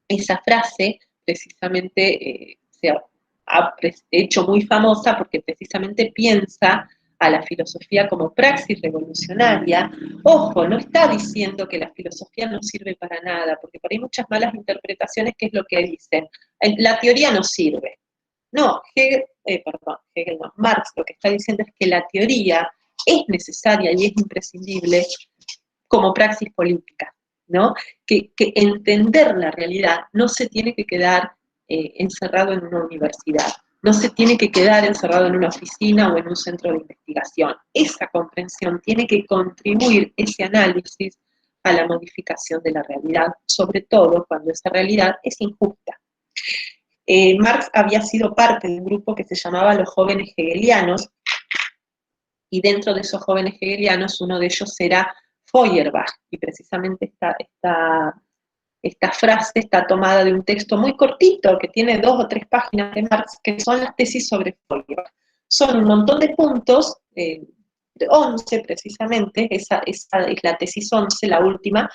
Esa frase precisamente se ha hecho muy famosa porque precisamente piensa a la filosofía como praxis revolucionaria. Ojo, no está diciendo que la filosofía no sirve para nada, porque por ahí hay muchas malas interpretaciones, que es lo que dicen. La teoría no sirve. No, Hegel no, Marx lo que está diciendo es que la teoría es necesaria y es imprescindible como praxis política, ¿no? Que entender la realidad no se tiene que quedar encerrado en una universidad, no se tiene que quedar encerrado en una oficina o en un centro de investigación. Esa comprensión tiene que contribuir, ese análisis, a la modificación de la realidad, sobre todo cuando esa realidad es injusta. Marx había sido parte de un grupo que se llamaba los jóvenes hegelianos, y dentro de esos jóvenes hegelianos uno de ellos era Feuerbach, y precisamente esta frase está tomada de un texto muy cortito, que tiene 2 o 3 páginas de Marx, que son las tesis sobre Feuerbach. Son un montón de puntos, 11 precisamente, esa es la tesis 11, la última,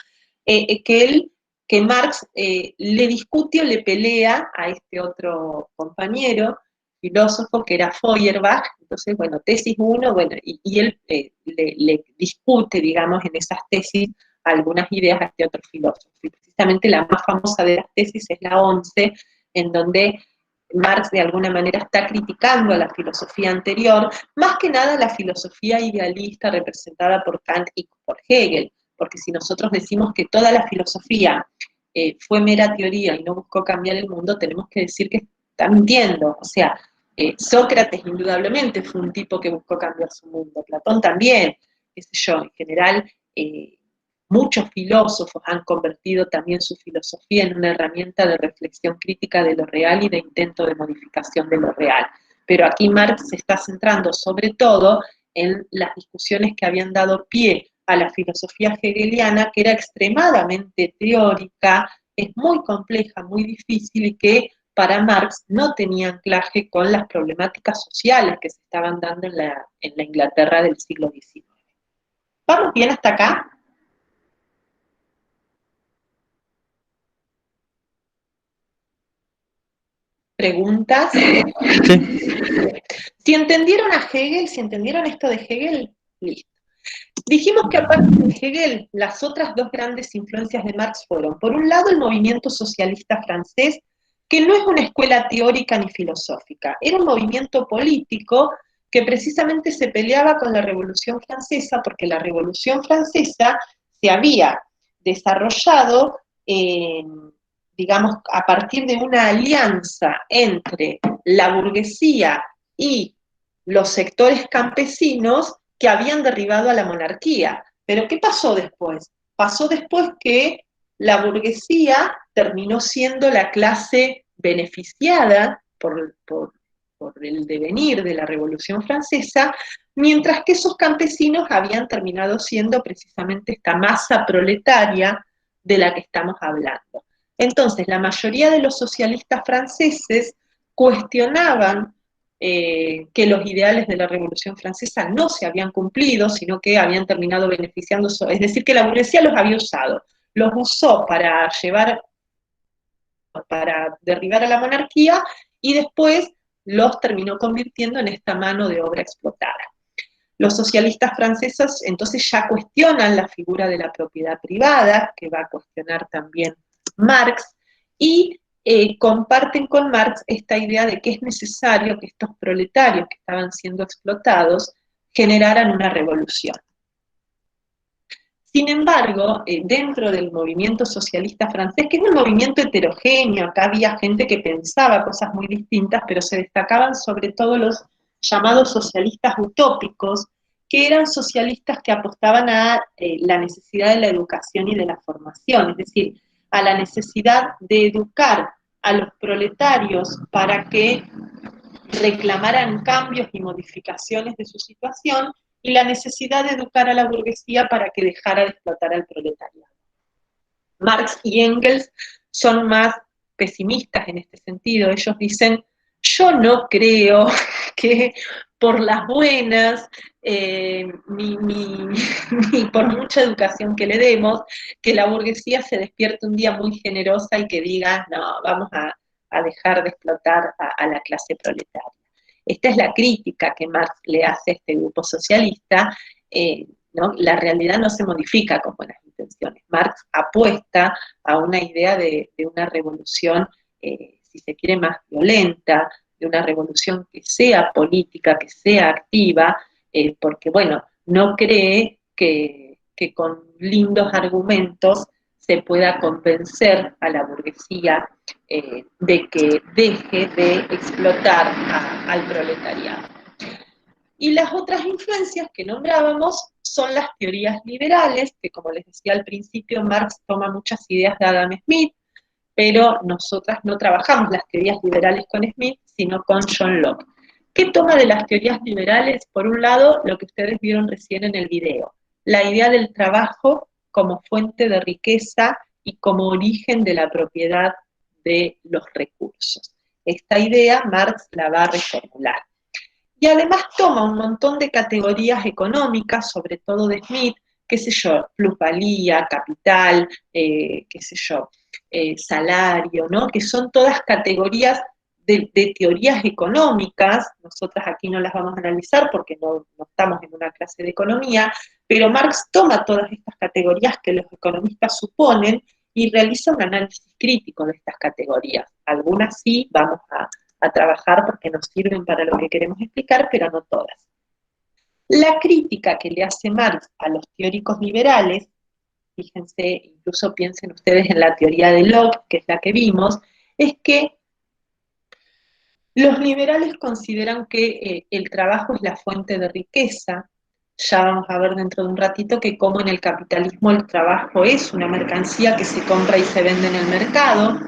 que Marx le discute o le pelea a este otro compañero, filósofo, que era Feuerbach. Entonces, bueno, tesis 1, bueno, y él le discute, digamos, en esas tesis algunas ideas a este otro filósofo. Y precisamente la más famosa de las tesis es la 11, en donde Marx de alguna manera está criticando a la filosofía anterior, más que nada la filosofía idealista representada por Kant y por Hegel, porque si nosotros decimos que toda la filosofía fue mera teoría y no buscó cambiar el mundo, tenemos que decir que está mintiendo. O sea, Sócrates indudablemente fue un tipo que buscó cambiar su mundo, Platón también, qué sé yo, en general muchos filósofos han convertido también su filosofía en una herramienta de reflexión crítica de lo real y de intento de modificación de lo real. Pero aquí Marx se está centrando sobre todo en las discusiones que habían dado pie a la filosofía hegeliana, que era extremadamente teórica, es muy compleja, muy difícil, y que para Marx no tenía anclaje con las problemáticas sociales que se estaban dando en la Inglaterra del siglo XIX. ¿Vamos bien hasta acá? ¿Preguntas? Sí. Si entendieron a Hegel, si entendieron esto de Hegel, listo. Dijimos que aparte de Hegel, las otras 2 grandes influencias de Marx fueron, por un lado, el movimiento socialista francés, que no es una escuela teórica ni filosófica, era un movimiento político que precisamente se peleaba con la Revolución Francesa, porque la Revolución Francesa se había desarrollado, digamos, a partir de una alianza entre la burguesía y los sectores campesinos que habían derribado a la monarquía. Pero ¿qué pasó después? Pasó después que la burguesía terminó siendo la clase beneficiada por el devenir de la Revolución Francesa, mientras que esos campesinos habían terminado siendo precisamente esta masa proletaria de la que estamos hablando. Entonces, la mayoría de los socialistas franceses cuestionaban que los ideales de la Revolución Francesa no se habían cumplido, sino que habían terminado beneficiando, es decir, que la burguesía los había usado. Los usó para derribar a la monarquía, y después los terminó convirtiendo en esta mano de obra explotada. Los socialistas franceses entonces ya cuestionan la figura de la propiedad privada, que va a cuestionar también Marx, y comparten con Marx esta idea de que es necesario que estos proletarios que estaban siendo explotados generaran una revolución. Sin embargo, dentro del movimiento socialista francés, que es un movimiento heterogéneo, acá había gente que pensaba cosas muy distintas, pero se destacaban sobre todo los llamados socialistas utópicos, que eran socialistas que apostaban a la necesidad de la educación y de la formación, es decir, a la necesidad de educar a los proletarios para que reclamaran cambios y modificaciones de su situación, y la necesidad de educar a la burguesía para que dejara de explotar al proletariado. Marx y Engels son más pesimistas en este sentido. Ellos dicen, yo no creo que por las buenas, ni por mucha educación que le demos, que la burguesía se despierte un día muy generosa y que diga, no, vamos a dejar de explotar a la clase proletaria. Esta es la crítica que Marx le hace a este grupo socialista, ¿no? La realidad no se modifica con buenas intenciones. Marx apuesta a una idea de una revolución, si se quiere, más violenta, de una revolución que sea política, que sea activa, porque, bueno, no cree que con lindos argumentos se pueda convencer a la burguesía de que deje de explotar al proletariado. Y las otras influencias que nombrábamos son las teorías liberales, que como les decía al principio, Marx toma muchas ideas de Adam Smith, pero nosotras no trabajamos las teorías liberales con Smith, sino con John Locke. ¿Qué toma de las teorías liberales? Por un lado, lo que ustedes vieron recién en el video, la idea del trabajo como fuente de riqueza y como origen de la propiedad de los recursos. Esta idea Marx la va a reformular. Y además toma un montón de categorías económicas, sobre todo de Smith, qué sé yo, plusvalía, capital, qué sé yo, salario, ¿no? Que son todas categorías de teorías económicas. Nosotras aquí no las vamos a analizar porque no estamos en una clase de economía, pero Marx toma todas estas categorías que los economistas suponen y realiza un análisis crítico de estas categorías. Algunas sí vamos a trabajar porque nos sirven para lo que queremos explicar, pero no todas. La crítica que le hace Marx a los teóricos liberales, fíjense, incluso piensen ustedes en la teoría de Locke, que es la que vimos, es que los liberales consideran que el trabajo es la fuente de riqueza. Ya vamos a ver dentro de un ratito que como en el capitalismo el trabajo es una mercancía que se compra y se vende en el mercado.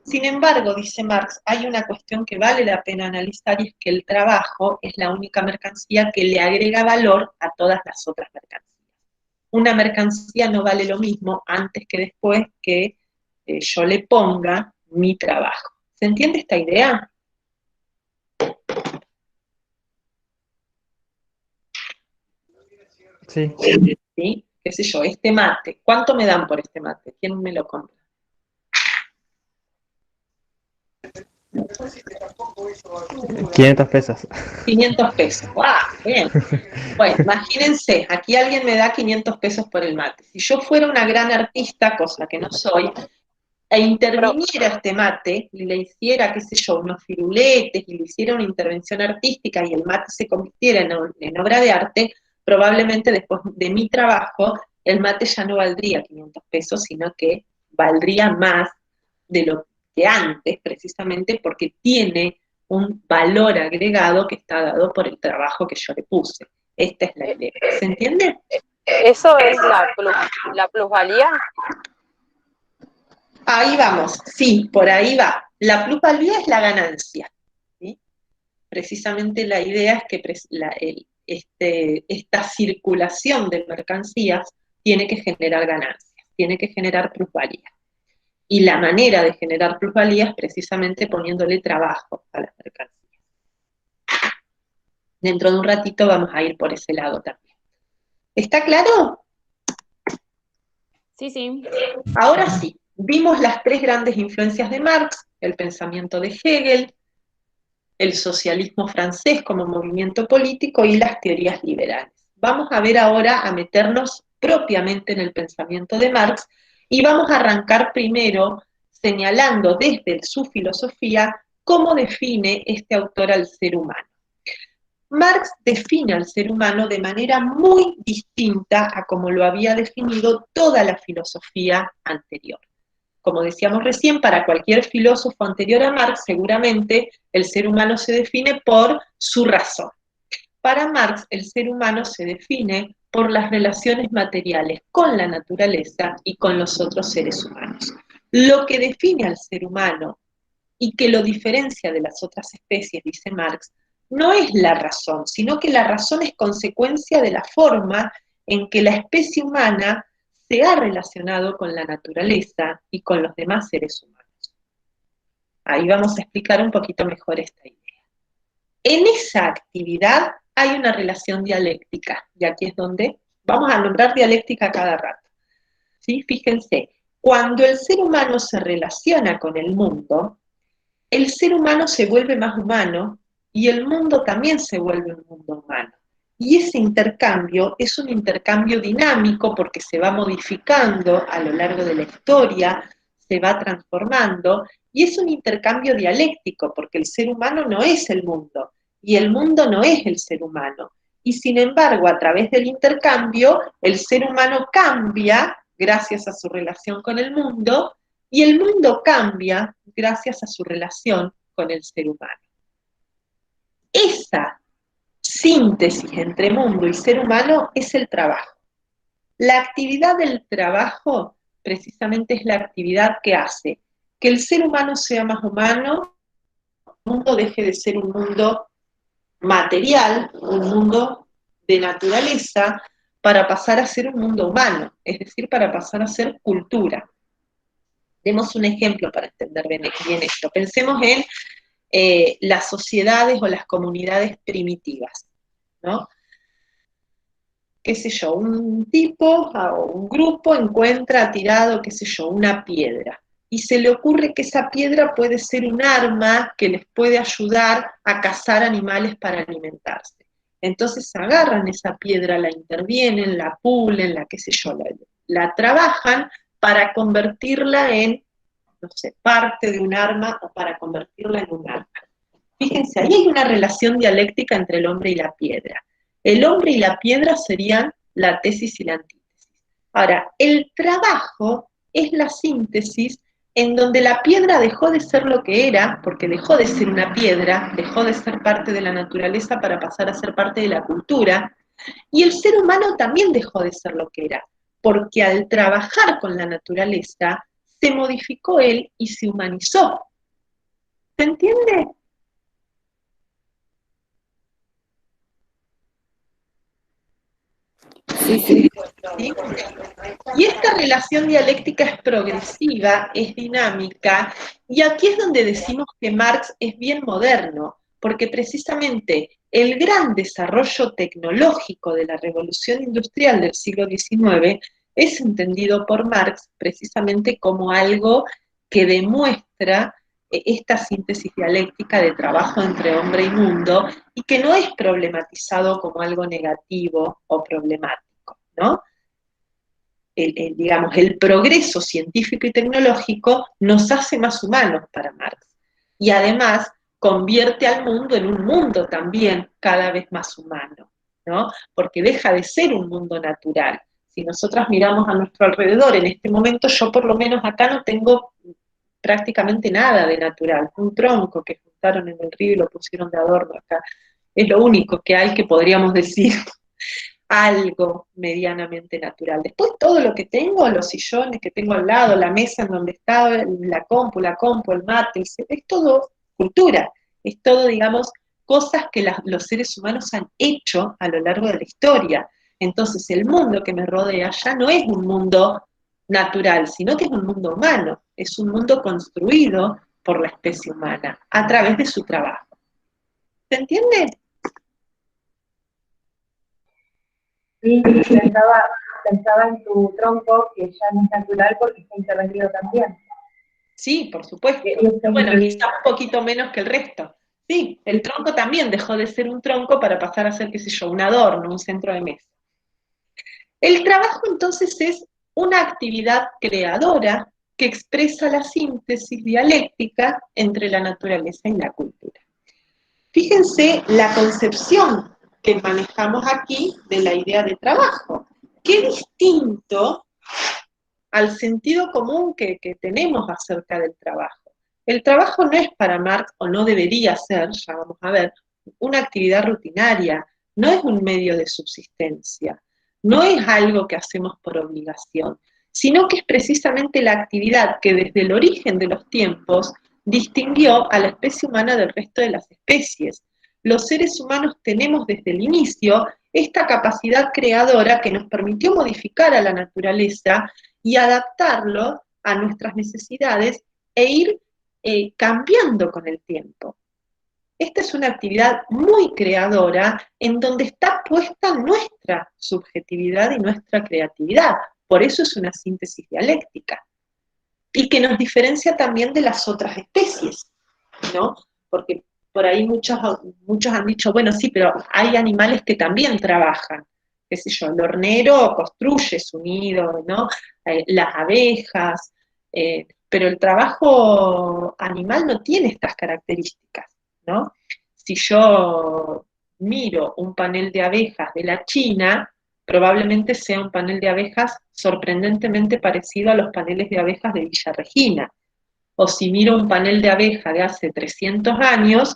Sin embargo, dice Marx, hay una cuestión que vale la pena analizar y es que el trabajo es la única mercancía que le agrega valor a todas las otras mercancías. Una mercancía no vale lo mismo antes que después que yo le ponga mi trabajo. ¿Se entiende esta idea? Sí. ¿Sí? ¿Qué sé yo? Este mate. ¿Cuánto me dan por este mate? ¿Quién me lo compra? 500 pesos. 500 pesos. ¡Wow! Bien. Bueno, imagínense, aquí alguien me da 500 pesos por el mate. Si yo fuera una gran artista, cosa que no soy, e interviniera este mate y le hiciera, qué sé yo, unos firuletes y le hiciera una intervención artística y el mate se convirtiera en obra de arte, probablemente después de mi trabajo, el mate ya no valdría 500 pesos, sino que valdría más de lo que antes, precisamente porque tiene un valor agregado que está dado por el trabajo que yo le puse. Esta es la idea. ¿Se entiende? ¿Eso es la plusvalía? Ahí vamos, sí, por ahí va. La plusvalía es la ganancia, ¿sí? Precisamente la idea es que esta circulación de mercancías tiene que generar ganancias, tiene que generar plusvalía. Y la manera de generar plusvalía es precisamente poniéndole trabajo a las mercancías. Dentro de un ratito vamos a ir por ese lado también. ¿Está claro? Sí, sí. Ahora sí, vimos las tres grandes influencias de Marx, el pensamiento de Hegel, el socialismo francés como movimiento político y las teorías liberales. Vamos a ver ahora a meternos propiamente en el pensamiento de Marx y vamos a arrancar primero señalando desde su filosofía cómo define este autor al ser humano. Marx define al ser humano de manera muy distinta a como lo había definido toda la filosofía anterior. Como decíamos recién, para cualquier filósofo anterior a Marx, seguramente el ser humano se define por su razón. Para Marx, el ser humano se define por las relaciones materiales con la naturaleza y con los otros seres humanos. Lo que define al ser humano y que lo diferencia de las otras especies, dice Marx, no es la razón, sino que la razón es consecuencia de la forma en que la especie humana se ha relacionado con la naturaleza y con los demás seres humanos. Ahí vamos a explicar un poquito mejor esta idea. En esa actividad hay una relación dialéctica, y aquí es donde vamos a nombrar dialéctica cada rato. ¿Sí? Fíjense, cuando el ser humano se relaciona con el mundo, el ser humano se vuelve más humano y el mundo también se vuelve un mundo humano. Y ese intercambio es un intercambio dinámico porque se va modificando a lo largo de la historia, se va transformando, y es un intercambio dialéctico porque el ser humano no es el mundo y el mundo no es el ser humano. Y sin embargo, a través del intercambio, el ser humano cambia gracias a su relación con el mundo y el mundo cambia gracias a su relación con el ser humano. Esa síntesis entre mundo y ser humano es el trabajo. La actividad del trabajo precisamente es la actividad que hace que el ser humano sea más humano, el mundo deje de ser un mundo material, un mundo de naturaleza, para pasar a ser un mundo humano, es decir, para pasar a ser cultura. Demos un ejemplo para entender bien esto. Pensemos en las sociedades o las comunidades primitivas, ¿no? Qué sé yo, un tipo o un grupo encuentra tirado, qué sé yo, una piedra, y se le ocurre que esa piedra puede ser un arma que les puede ayudar a cazar animales para alimentarse. Entonces agarran esa piedra, la intervienen, la pulen, qué sé yo, la trabajan para convertirla en, no sé, parte de un arma o para convertirla en un arma. Fíjense, ahí hay una relación dialéctica entre el hombre y la piedra. El hombre y la piedra serían la tesis y la antítesis. Ahora, el trabajo es la síntesis en donde la piedra dejó de ser lo que era, porque dejó de ser una piedra, dejó de ser parte de la naturaleza para pasar a ser parte de la cultura, y el ser humano también dejó de ser lo que era, porque al trabajar con la naturaleza, se modificó él y se humanizó. ¿Se entiende? Sí, sí. ¿Sí? Y esta relación dialéctica es progresiva, es dinámica, y aquí es donde decimos que Marx es bien moderno, porque precisamente el gran desarrollo tecnológico de la revolución industrial del siglo XIX es entendido por Marx precisamente como algo que demuestra esta síntesis dialéctica de trabajo entre hombre y mundo, y que no es problematizado como algo negativo o problemático, ¿no? Digamos, el progreso científico y tecnológico nos hace más humanos para Marx. Y además convierte al mundo en un mundo también cada vez más humano, ¿no? Porque deja de ser un mundo natural. Si nosotras miramos a nuestro alrededor, en este momento yo por lo menos acá no tengo prácticamente nada de natural. Un tronco que juntaron en el río y lo pusieron de adorno acá. Es lo único que hay que podríamos decir algo medianamente natural. Después todo lo que tengo, los sillones que tengo al lado, la mesa en donde está la compu, el mate, es todo cultura, es todo, digamos, cosas que los seres humanos han hecho a lo largo de la historia. Entonces el mundo que me rodea ya no es un mundo natural, sino que es un mundo humano, es un mundo construido por la especie humana a través de su trabajo. ¿Se entiende? Sí, pensaba en tu tronco, que ya no es natural porque está intervenido también. Sí, por supuesto. Bueno, quizá un poquito menos que el resto. Sí, el tronco también dejó de ser un tronco para pasar a ser, qué sé yo, un adorno, un centro de mesa. El trabajo entonces es una actividad creadora que expresa la síntesis dialéctica entre la naturaleza y la cultura. Fíjense la concepción que manejamos aquí de la idea de trabajo. Qué distinto al sentido común que tenemos acerca del trabajo. El trabajo no es para Marx, o no debería ser, ya vamos a ver, una actividad rutinaria, no es un medio de subsistencia, no es algo que hacemos por obligación, sino que es precisamente la actividad que desde el origen de los tiempos distinguió a la especie humana del resto de las especies. Los seres humanos tenemos desde el inicio esta capacidad creadora que nos permitió modificar a la naturaleza y adaptarlo a nuestras necesidades e ir cambiando con el tiempo. Esta es una actividad muy creadora en donde está puesta nuestra subjetividad y nuestra creatividad. Por eso es una síntesis dialéctica. Y que nos diferencia también de las otras especies, ¿no? Porque por ahí muchos han dicho, bueno, sí, pero hay animales que también trabajan. Qué sé yo, el hornero construye su nido, ¿no? Las abejas, pero el trabajo animal no tiene estas características, ¿no? Si yo miro un panel de abejas de la China, probablemente sea un panel de abejas sorprendentemente parecido a los paneles de abejas de Villa Regina. O si miro un panel de abeja de hace 300 años,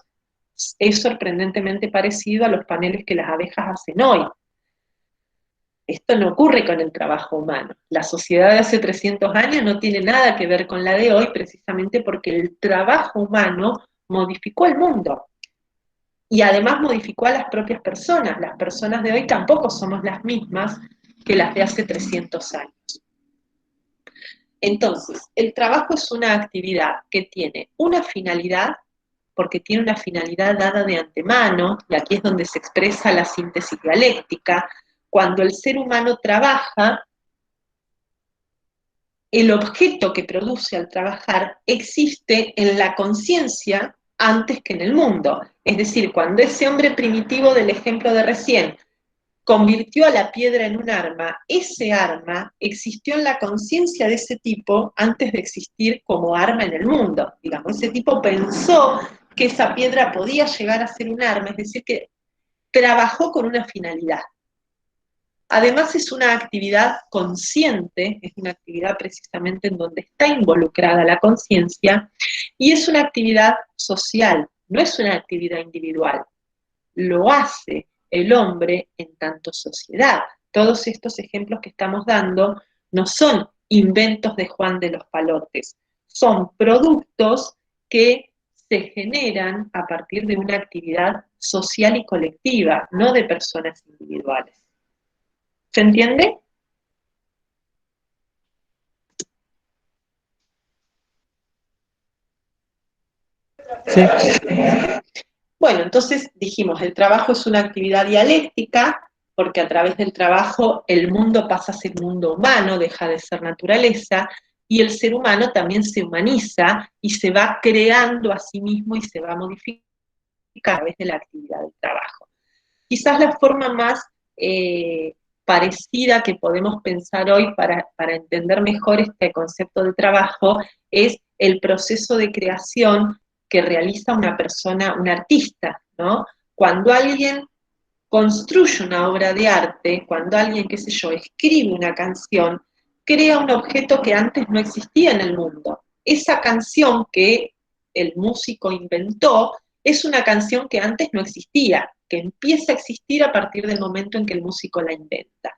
es sorprendentemente parecido a los paneles que las abejas hacen hoy. Esto no ocurre con el trabajo humano. La sociedad de hace 300 años no tiene nada que ver con la de hoy, precisamente porque el trabajo humano modificó el mundo. Y además modificó a las propias personas. Las personas de hoy tampoco somos las mismas que las de hace 300 años. Entonces, el trabajo es una actividad que tiene una finalidad, porque tiene una finalidad dada de antemano, y aquí es donde se expresa la síntesis dialéctica. Cuando el ser humano trabaja, el objeto que produce al trabajar existe en la conciencia antes que en el mundo. Es decir, cuando ese hombre primitivo del ejemplo de recién convirtió a la piedra en un arma, ese arma existió en la conciencia de ese tipo antes de existir como arma en el mundo. Digamos, ese tipo pensó que esa piedra podía llegar a ser un arma, es decir, que trabajó con una finalidad. Además es una actividad consciente, es una actividad precisamente en donde está involucrada la conciencia, y es una actividad social, no es una actividad individual. Lo hace el hombre en tanto sociedad. Todos estos ejemplos que estamos dando no son inventos de Juan de los Palotes, son productos que se generan a partir de una actividad social y colectiva, no de personas individuales. ¿Se entiende? Sí. Bueno, entonces dijimos, el trabajo es una actividad dialéctica, porque a través del trabajo el mundo pasa a ser mundo humano, deja de ser naturaleza, y el ser humano también se humaniza y se va creando a sí mismo y se va modificando a través de la actividad del trabajo. Quizás la forma más parecida que podemos pensar hoy para entender mejor este concepto de trabajo es el proceso de creación que realiza una persona, un artista, ¿no? Cuando alguien construye una obra de arte, cuando alguien, qué sé yo, escribe una canción, crea un objeto que antes no existía en el mundo. Esa canción que el músico inventó es una canción que antes no existía, que empieza a existir a partir del momento en que el músico la inventa.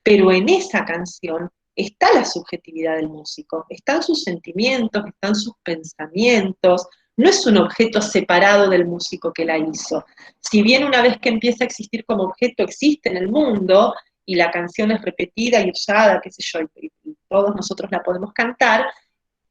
Pero en esa canción está la subjetividad del músico, están sus sentimientos, están sus pensamientos, no es un objeto separado del músico que la hizo. Si bien una vez que empieza a existir como objeto existe en el mundo y la canción es repetida y usada, qué sé yo, y todos nosotros la podemos cantar,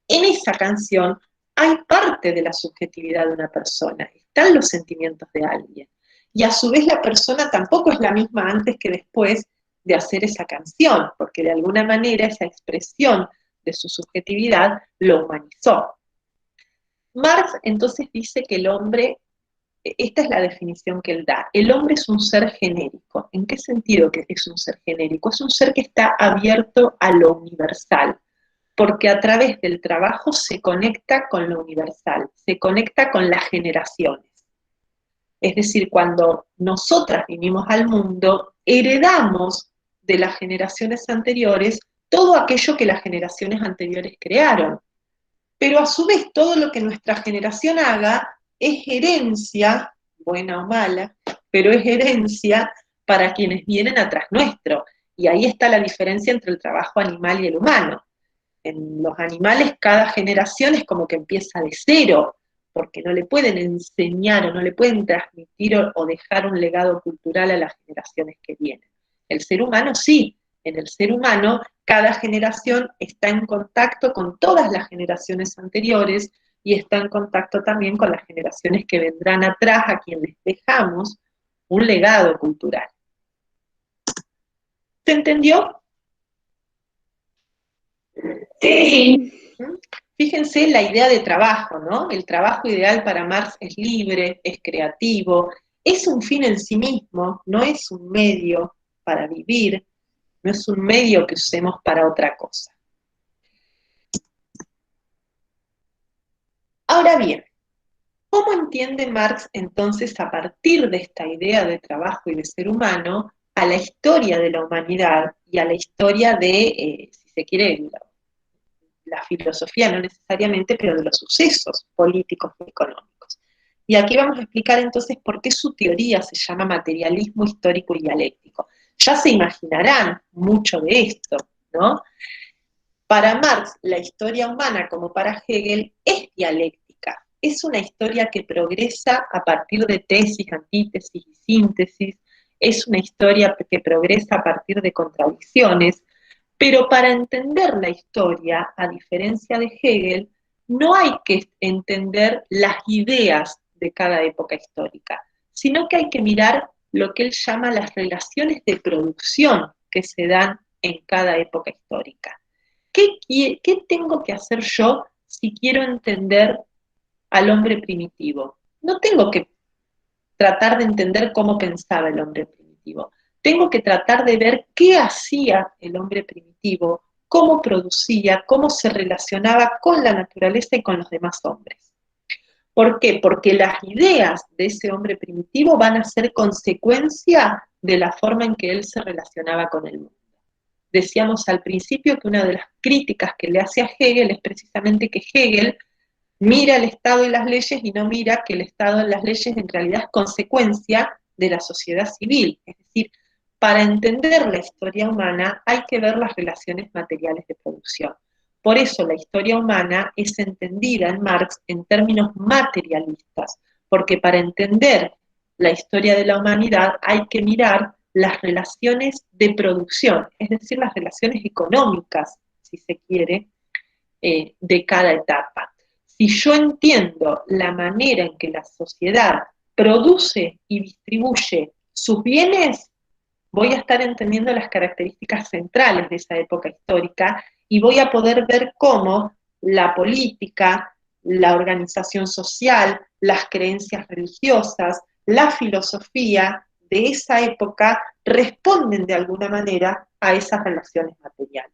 en esa canción hay parte de la subjetividad de una persona, están los sentimientos de alguien. Y a su vez la persona tampoco es la misma antes que después de hacer esa canción, porque de alguna manera esa expresión de su subjetividad lo humanizó. Marx entonces dice que el hombre, esta es la definición que él da, el hombre es un ser genérico. ¿En qué sentido que es un ser genérico? Es un ser que está abierto a lo universal, porque a través del trabajo se conecta con lo universal, se conecta con las generaciones. Es decir, cuando nosotras vinimos al mundo, heredamos de las generaciones anteriores todo aquello que las generaciones anteriores crearon. Pero a su vez todo lo que nuestra generación haga es herencia, buena o mala, pero es herencia para quienes vienen atrás nuestro. Y ahí está la diferencia entre el trabajo animal y el humano. En los animales cada generación es como que empieza de cero, porque no le pueden enseñar o no le pueden transmitir o dejar un legado cultural a las generaciones que vienen. El ser humano sí, en el ser humano cada generación está en contacto con todas las generaciones anteriores, y está en contacto también con las generaciones que vendrán atrás, a quienes les dejamos un legado cultural. ¿Se entendió? Sí. Fíjense la idea de trabajo, ¿no? El trabajo ideal para Marx es libre, es creativo, es un fin en sí mismo, no es un medio para vivir, no es un medio que usemos para otra cosa. Ahora bien, ¿cómo entiende Marx entonces, a partir de esta idea de trabajo y de ser humano, a la historia de la humanidad y a la historia de, si se quiere, la filosofía, no necesariamente, pero de los sucesos políticos y económicos? Y aquí vamos a explicar entonces por qué su teoría se llama materialismo histórico y dialéctico. Ya se imaginarán mucho de esto, ¿no? Para Marx, la historia humana, como para Hegel, es dialéctica. Es una historia que progresa a partir de tesis, antítesis y síntesis. Es una historia que progresa a partir de contradicciones. Pero para entender la historia, a diferencia de Hegel, no hay que entender las ideas de cada época histórica, sino que hay que mirar lo que él llama las relaciones de producción que se dan en cada época histórica. ¿Qué tengo que hacer yo si quiero entender al hombre primitivo? No tengo que tratar de entender cómo pensaba el hombre primitivo. Tengo que tratar de ver qué hacía el hombre primitivo, cómo producía, cómo se relacionaba con la naturaleza y con los demás hombres. ¿Por qué? Porque las ideas de ese hombre primitivo van a ser consecuencia de la forma en que él se relacionaba con el mundo. Decíamos al principio que una de las críticas que le hace a Hegel es precisamente que Hegel mira el Estado y las leyes y no mira que el Estado y las leyes en realidad es consecuencia de la sociedad civil. Es decir, para entender la historia humana hay que ver las relaciones materiales de producción. Por eso la historia humana es entendida en Marx en términos materialistas, porque para entender la historia de la humanidad hay que mirar las relaciones de producción, es decir, las relaciones económicas, si se quiere, de cada etapa. Si yo entiendo la manera en que la sociedad produce y distribuye sus bienes, voy a estar entendiendo las características centrales de esa época histórica y voy a poder ver cómo la política, la organización social, las creencias religiosas, la filosofía de esa época responden de alguna manera a esas relaciones materiales.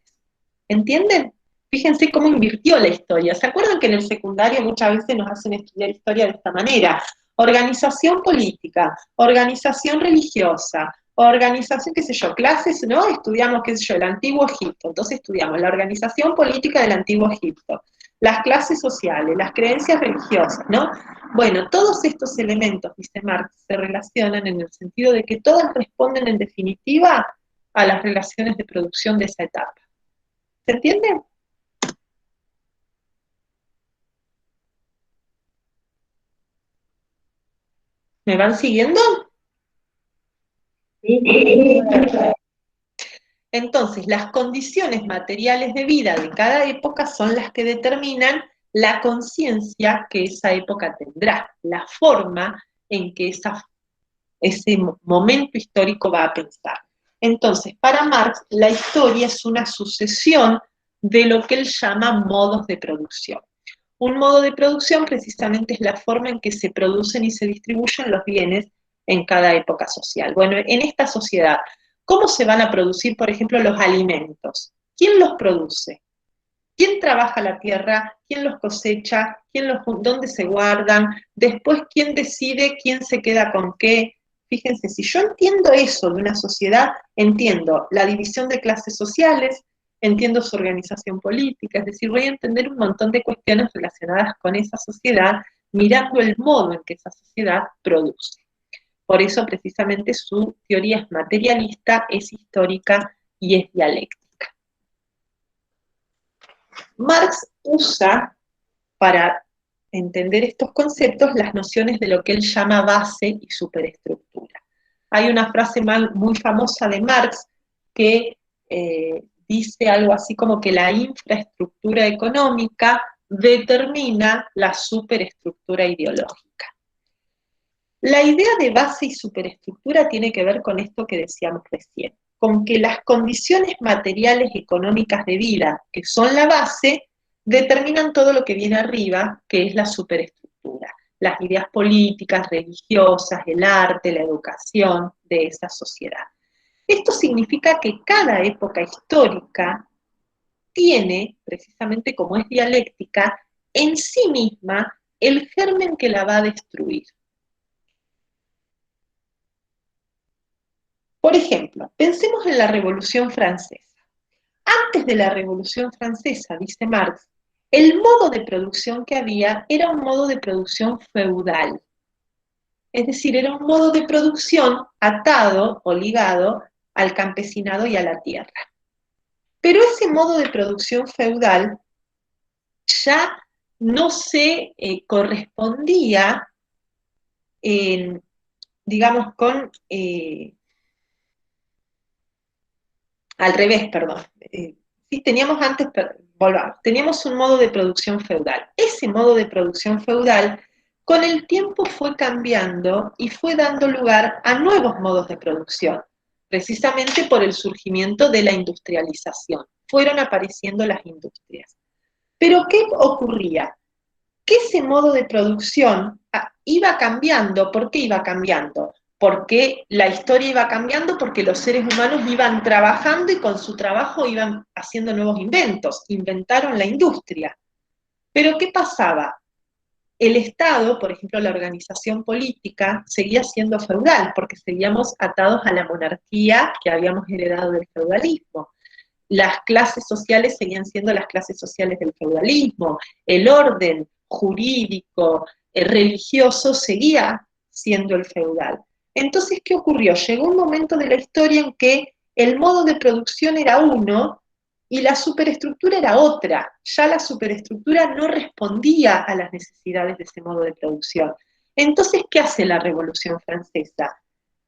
¿Entienden? Fíjense cómo invirtió la historia. ¿Se acuerdan que en el secundario muchas veces nos hacen estudiar historia de esta manera? Organización política, organización religiosa, organización, qué sé yo, clases, ¿no? Estudiamos, qué sé yo, el Antiguo Egipto. Entonces estudiamos la organización política del Antiguo Egipto, las clases sociales, las creencias religiosas, ¿no? Bueno, todos estos elementos, dice Marx, se relacionan en el sentido de que todas responden en definitiva a las relaciones de producción de esa etapa. ¿Se entiende? ¿Me van siguiendo? Sí. Entonces, las condiciones materiales de vida de cada época son las que determinan la conciencia que esa época tendrá, la forma en que ese momento histórico va a pensar. Entonces, para Marx, la historia es una sucesión de lo que él llama modos de producción. Un modo de producción precisamente es la forma en que se producen y se distribuyen los bienes en cada época social. Bueno, en esta sociedad, ¿cómo se van a producir, por ejemplo, los alimentos? ¿Quién los produce? ¿Quién trabaja la tierra? ¿Quién los cosecha? ¿Dónde se guardan? Después, ¿quién decide quién se queda con qué? Fíjense, si yo entiendo eso de una sociedad, entiendo la división de clases sociales, entiendo su organización política, es decir, voy a entender un montón de cuestiones relacionadas con esa sociedad, mirando el modo en que esa sociedad produce. Por eso, precisamente, su teoría es materialista, es histórica y es dialéctica. Marx usa, para entender estos conceptos, las nociones de lo que él llama base y superestructura. Hay una frase muy famosa de Marx que dice algo así como que la infraestructura económica determina la superestructura ideológica. La idea de base y superestructura tiene que ver con esto que decíamos recién, con que las condiciones materiales y económicas de vida, que son la base, determinan todo lo que viene arriba, que es la superestructura, las ideas políticas, religiosas, el arte, la educación de esa sociedad. Esto significa que cada época histórica tiene, precisamente como es dialéctica, en sí misma el germen que la va a destruir. Por ejemplo, pensemos en la Revolución Francesa. Antes de la Revolución Francesa, dice Marx, el modo de producción que había era un modo de producción feudal. Es decir, era un modo de producción atado o ligado al campesinado y a la tierra. Pero ese modo de producción feudal ya no se correspondía, digamos, con... al revés, perdón. Sí, teníamos antes, volvamos, teníamos un modo de producción feudal. Ese modo de producción feudal con el tiempo fue cambiando y fue dando lugar a nuevos modos de producción, precisamente por el surgimiento de la industrialización. Fueron apareciendo las industrias. Pero ¿qué ocurría? Que ese modo de producción iba cambiando. ¿Por qué iba cambiando? Porque la historia iba cambiando, porque los seres humanos iban trabajando y con su trabajo iban haciendo nuevos inventos, inventaron la industria. Pero ¿qué pasaba? El Estado, por ejemplo, la organización política, seguía siendo feudal, porque seguíamos atados a la monarquía que habíamos heredado del feudalismo. Las clases sociales seguían siendo las clases sociales del feudalismo, el orden jurídico, religioso, seguía siendo el feudal. Entonces, ¿qué ocurrió? Llegó un momento de la historia en que el modo de producción era uno y la superestructura era otra. Ya la superestructura no respondía a las necesidades de ese modo de producción. Entonces, ¿qué hace la Revolución Francesa?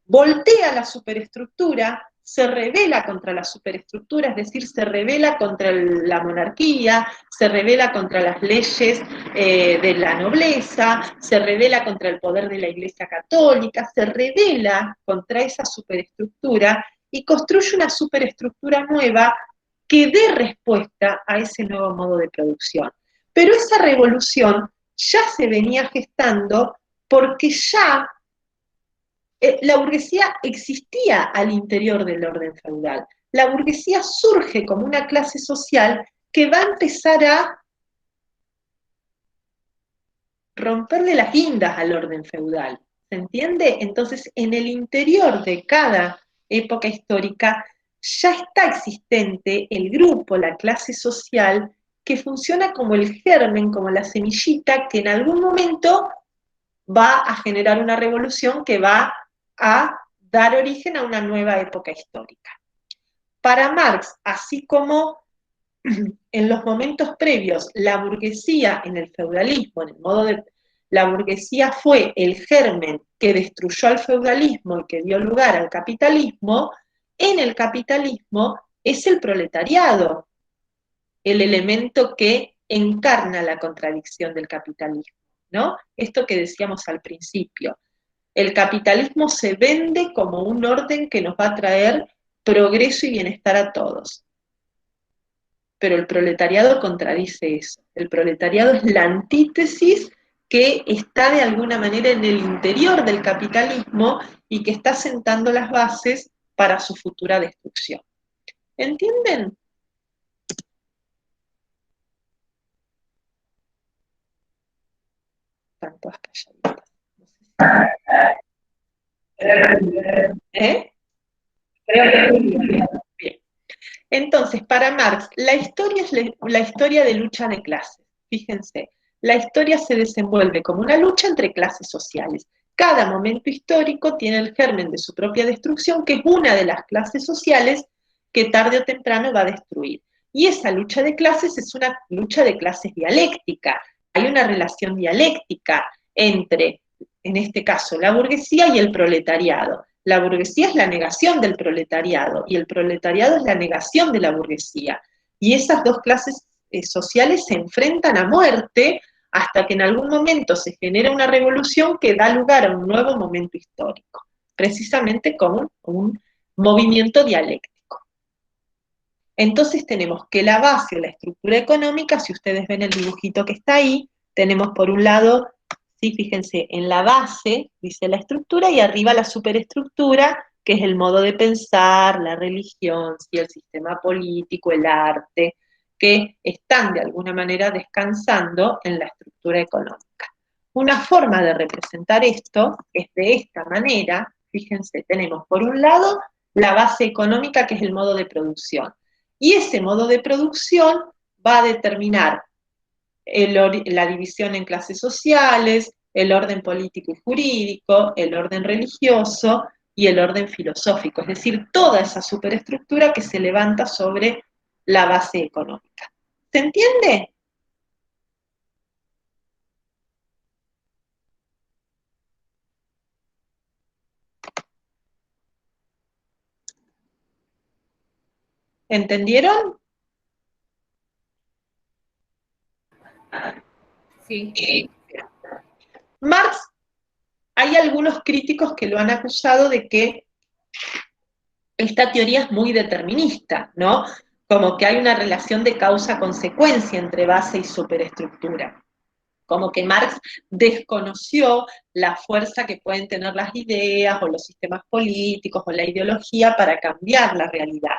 Voltea la superestructura, se rebela contra la superestructura, es decir, se rebela contra la monarquía, se rebela contra las leyes de la nobleza, se rebela contra el poder de la Iglesia Católica, se rebela contra esa superestructura y construye una superestructura nueva que dé respuesta a ese nuevo modo de producción. Pero esa revolución ya se venía gestando porque ya la burguesía existía al interior del orden feudal. La burguesía surge como una clase social que va a empezar a romperle las guindas al orden feudal. ¿Se entiende? Entonces, en el interior de cada época histórica ya está existente el grupo, la clase social, que funciona como el germen, como la semillita, que en algún momento va a generar una revolución que va a dar origen a una nueva época histórica. Para Marx, así como en los momentos previos la burguesía en el feudalismo, en el modo de la burguesía fue el germen que destruyó al feudalismo y que dio lugar al capitalismo, en el capitalismo es el proletariado el elemento que encarna la contradicción del capitalismo, ¿no? Esto que decíamos al principio. El capitalismo se vende como un orden que nos va a traer progreso y bienestar a todos. Pero el proletariado contradice eso. El proletariado es la antítesis que está de alguna manera en el interior del capitalismo y que está sentando las bases para su futura destrucción. ¿Entienden? Están todas calladitas. ¿Eh? Creo que sí. Bien. Entonces, para Marx, la historia es la historia de lucha de clases. Fíjense, la historia se desenvuelve como una lucha entre clases sociales. Cada momento histórico tiene el germen de su propia destrucción, que es una de las clases sociales que tarde o temprano va a destruir. Y esa lucha de clases es una lucha de clases dialéctica. Hay una relación dialéctica entre, en este caso, la burguesía y el proletariado. La burguesía es la negación del proletariado y el proletariado es la negación de la burguesía. Y esas dos clases sociales se enfrentan a muerte hasta que en algún momento se genera una revolución que da lugar a un nuevo momento histórico, precisamente con un movimiento dialéctico. Entonces tenemos que la base o la estructura económica, si ustedes ven el dibujito que está ahí, tenemos por un lado, sí, fíjense, en la base dice la estructura y arriba la superestructura, que es el modo de pensar, la religión, ¿sí? El sistema político, el arte, que están de alguna manera descansando en la estructura económica. Una forma de representar esto es de esta manera. Fíjense, tenemos por un lado la base económica, que es el modo de producción, y ese modo de producción va a determinar la división en clases sociales, el orden político y jurídico, el orden religioso y el orden filosófico, es decir, toda esa superestructura que se levanta sobre la base económica. ¿Se entiende? ¿Entendieron? Sí. Marx, hay algunos críticos que lo han acusado de que esta teoría es muy determinista, ¿no? Como que hay una relación de causa-consecuencia entre base y superestructura. Como que Marx desconoció la fuerza que pueden tener las ideas o los sistemas políticos o la ideología para cambiar la realidad.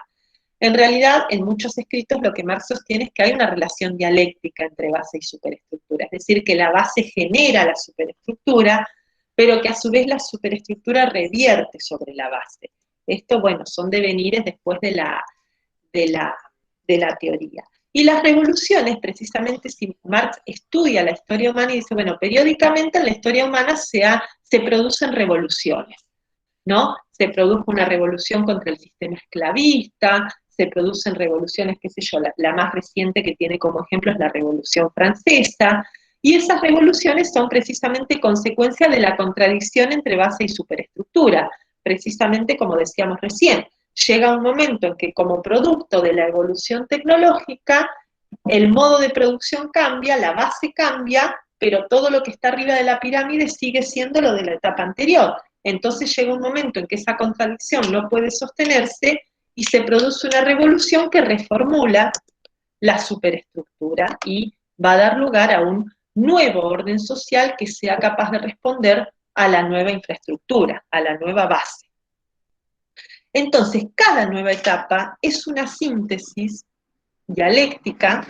En realidad, en muchos escritos lo que Marx sostiene es que hay una relación dialéctica entre base y superestructura, es decir, que la base genera la superestructura, pero que a su vez la superestructura revierte sobre la base. Esto, bueno, son devenires después de la teoría. Y las revoluciones, precisamente, si Marx estudia la historia humana y dice, bueno, periódicamente en la historia humana se producen revoluciones, ¿no? Se produjo una revolución contra el sistema esclavista, se producen revoluciones, qué sé yo, la más reciente que tiene como ejemplo es la Revolución Francesa, y esas revoluciones son precisamente consecuencia de la contradicción entre base y superestructura, precisamente como decíamos recién. Llega un momento en que como producto de la evolución tecnológica, el modo de producción cambia, la base cambia, pero todo lo que está arriba de la pirámide sigue siendo lo de la etapa anterior. Entonces llega un momento en que esa contradicción no puede sostenerse y se produce una revolución que reformula la superestructura y va a dar lugar a un nuevo orden social que sea capaz de responder a la nueva infraestructura, a la nueva base. Entonces, cada nueva etapa es una síntesis dialéctica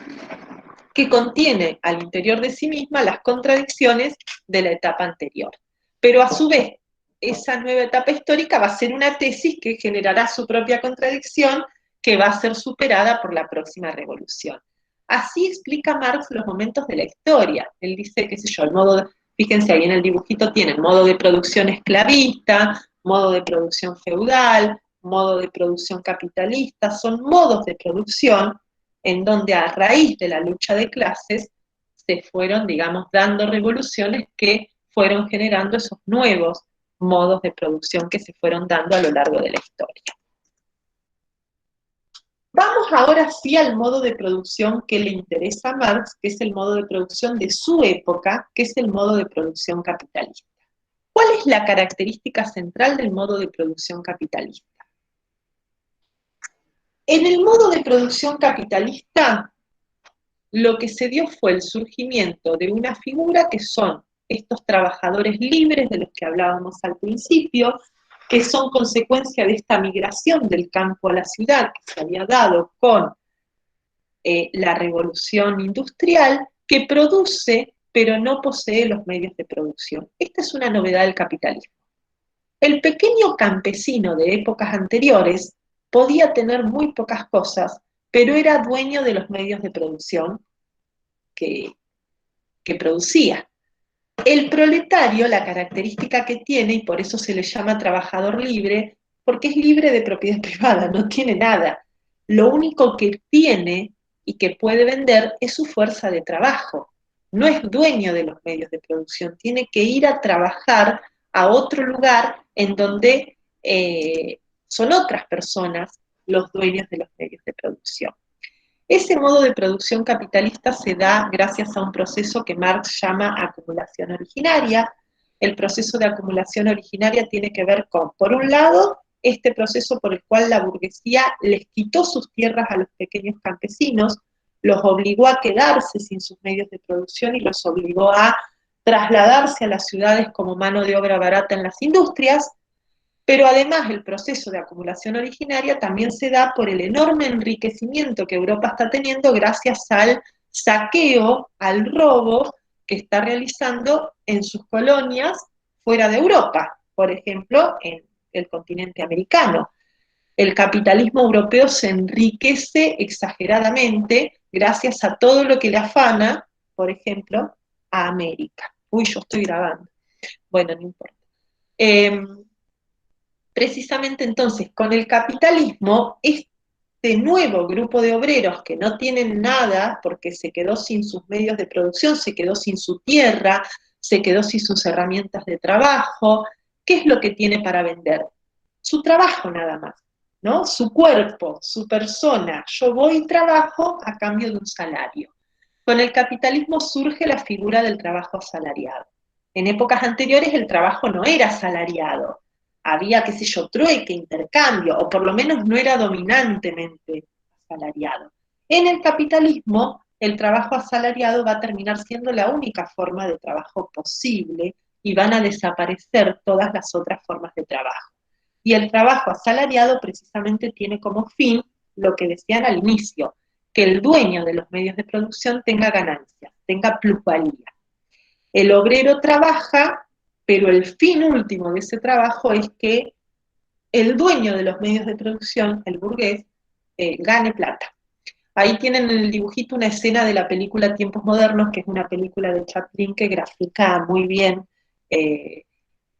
que contiene al interior de sí misma las contradicciones de la etapa anterior. Pero a su vez, esa nueva etapa histórica va a ser una tesis que generará su propia contradicción, que va a ser superada por la próxima revolución. Así explica Marx los momentos de la historia. Él dice, qué sé yo, fíjense ahí en el dibujito tienen modo de producción esclavista, modo de producción feudal, modo de producción capitalista, son modos de producción en donde a raíz de la lucha de clases se fueron, digamos, dando revoluciones que fueron generando esos nuevos modos de producción que se fueron dando a lo largo de la historia. Vamos ahora sí al modo de producción que le interesa a Marx, que es el modo de producción de su época, que es el modo de producción capitalista. ¿Cuál es la característica central del modo de producción capitalista? En el modo de producción capitalista, lo que se dio fue el surgimiento de una figura que son estos trabajadores libres de los que hablábamos al principio, que son consecuencia de esta migración del campo a la ciudad que se había dado con la revolución industrial, que produce pero no posee los medios de producción. Esta es una novedad del capitalismo. El pequeño campesino de épocas anteriores podía tener muy pocas cosas, pero era dueño de los medios de producción que producía. El proletario, la característica que tiene, y por eso se le llama trabajador libre, porque es libre de propiedad privada, no tiene nada. Lo único que tiene y que puede vender es su fuerza de trabajo. No es dueño de los medios de producción, tiene que ir a trabajar a otro lugar en donde son otras personas los dueños de los medios de producción. Ese modo de producción capitalista se da gracias a un proceso que Marx llama acumulación originaria. El proceso de acumulación originaria tiene que ver con, por un lado, este proceso por el cual la burguesía les quitó sus tierras a los pequeños campesinos, los obligó a quedarse sin sus medios de producción y los obligó a trasladarse a las ciudades como mano de obra barata en las industrias, pero además el proceso de acumulación originaria también se da por el enorme enriquecimiento que Europa está teniendo gracias al saqueo, al robo que está realizando en sus colonias fuera de Europa, por ejemplo, en el continente americano. El capitalismo europeo se enriquece exageradamente gracias a todo lo que le afana, por ejemplo, a América. Uy, yo estoy grabando. Bueno, no importa. Precisamente entonces, con el capitalismo, este nuevo grupo de obreros que no tienen nada porque se quedó sin sus medios de producción, se quedó sin su tierra, se quedó sin sus herramientas de trabajo, ¿qué es lo que tiene para vender? Su trabajo nada más, ¿no? Su cuerpo, su persona. Yo voy y trabajo a cambio de un salario. Con el capitalismo surge la figura del trabajo asalariado. En épocas anteriores el trabajo no era asalariado. Había, qué sé yo, trueque, intercambio, o por lo menos no era dominantemente asalariado. En el capitalismo, el trabajo asalariado va a terminar siendo la única forma de trabajo posible y van a desaparecer todas las otras formas de trabajo. Y el trabajo asalariado precisamente tiene como fin lo que decían al inicio, que el dueño de los medios de producción tenga ganancias, tenga plusvalía. El obrero trabaja, pero el fin último de ese trabajo es que el dueño de los medios de producción, el burgués, gane plata. Ahí tienen en el dibujito una escena de la película Tiempos Modernos, que es una película de Chaplin que grafica muy bien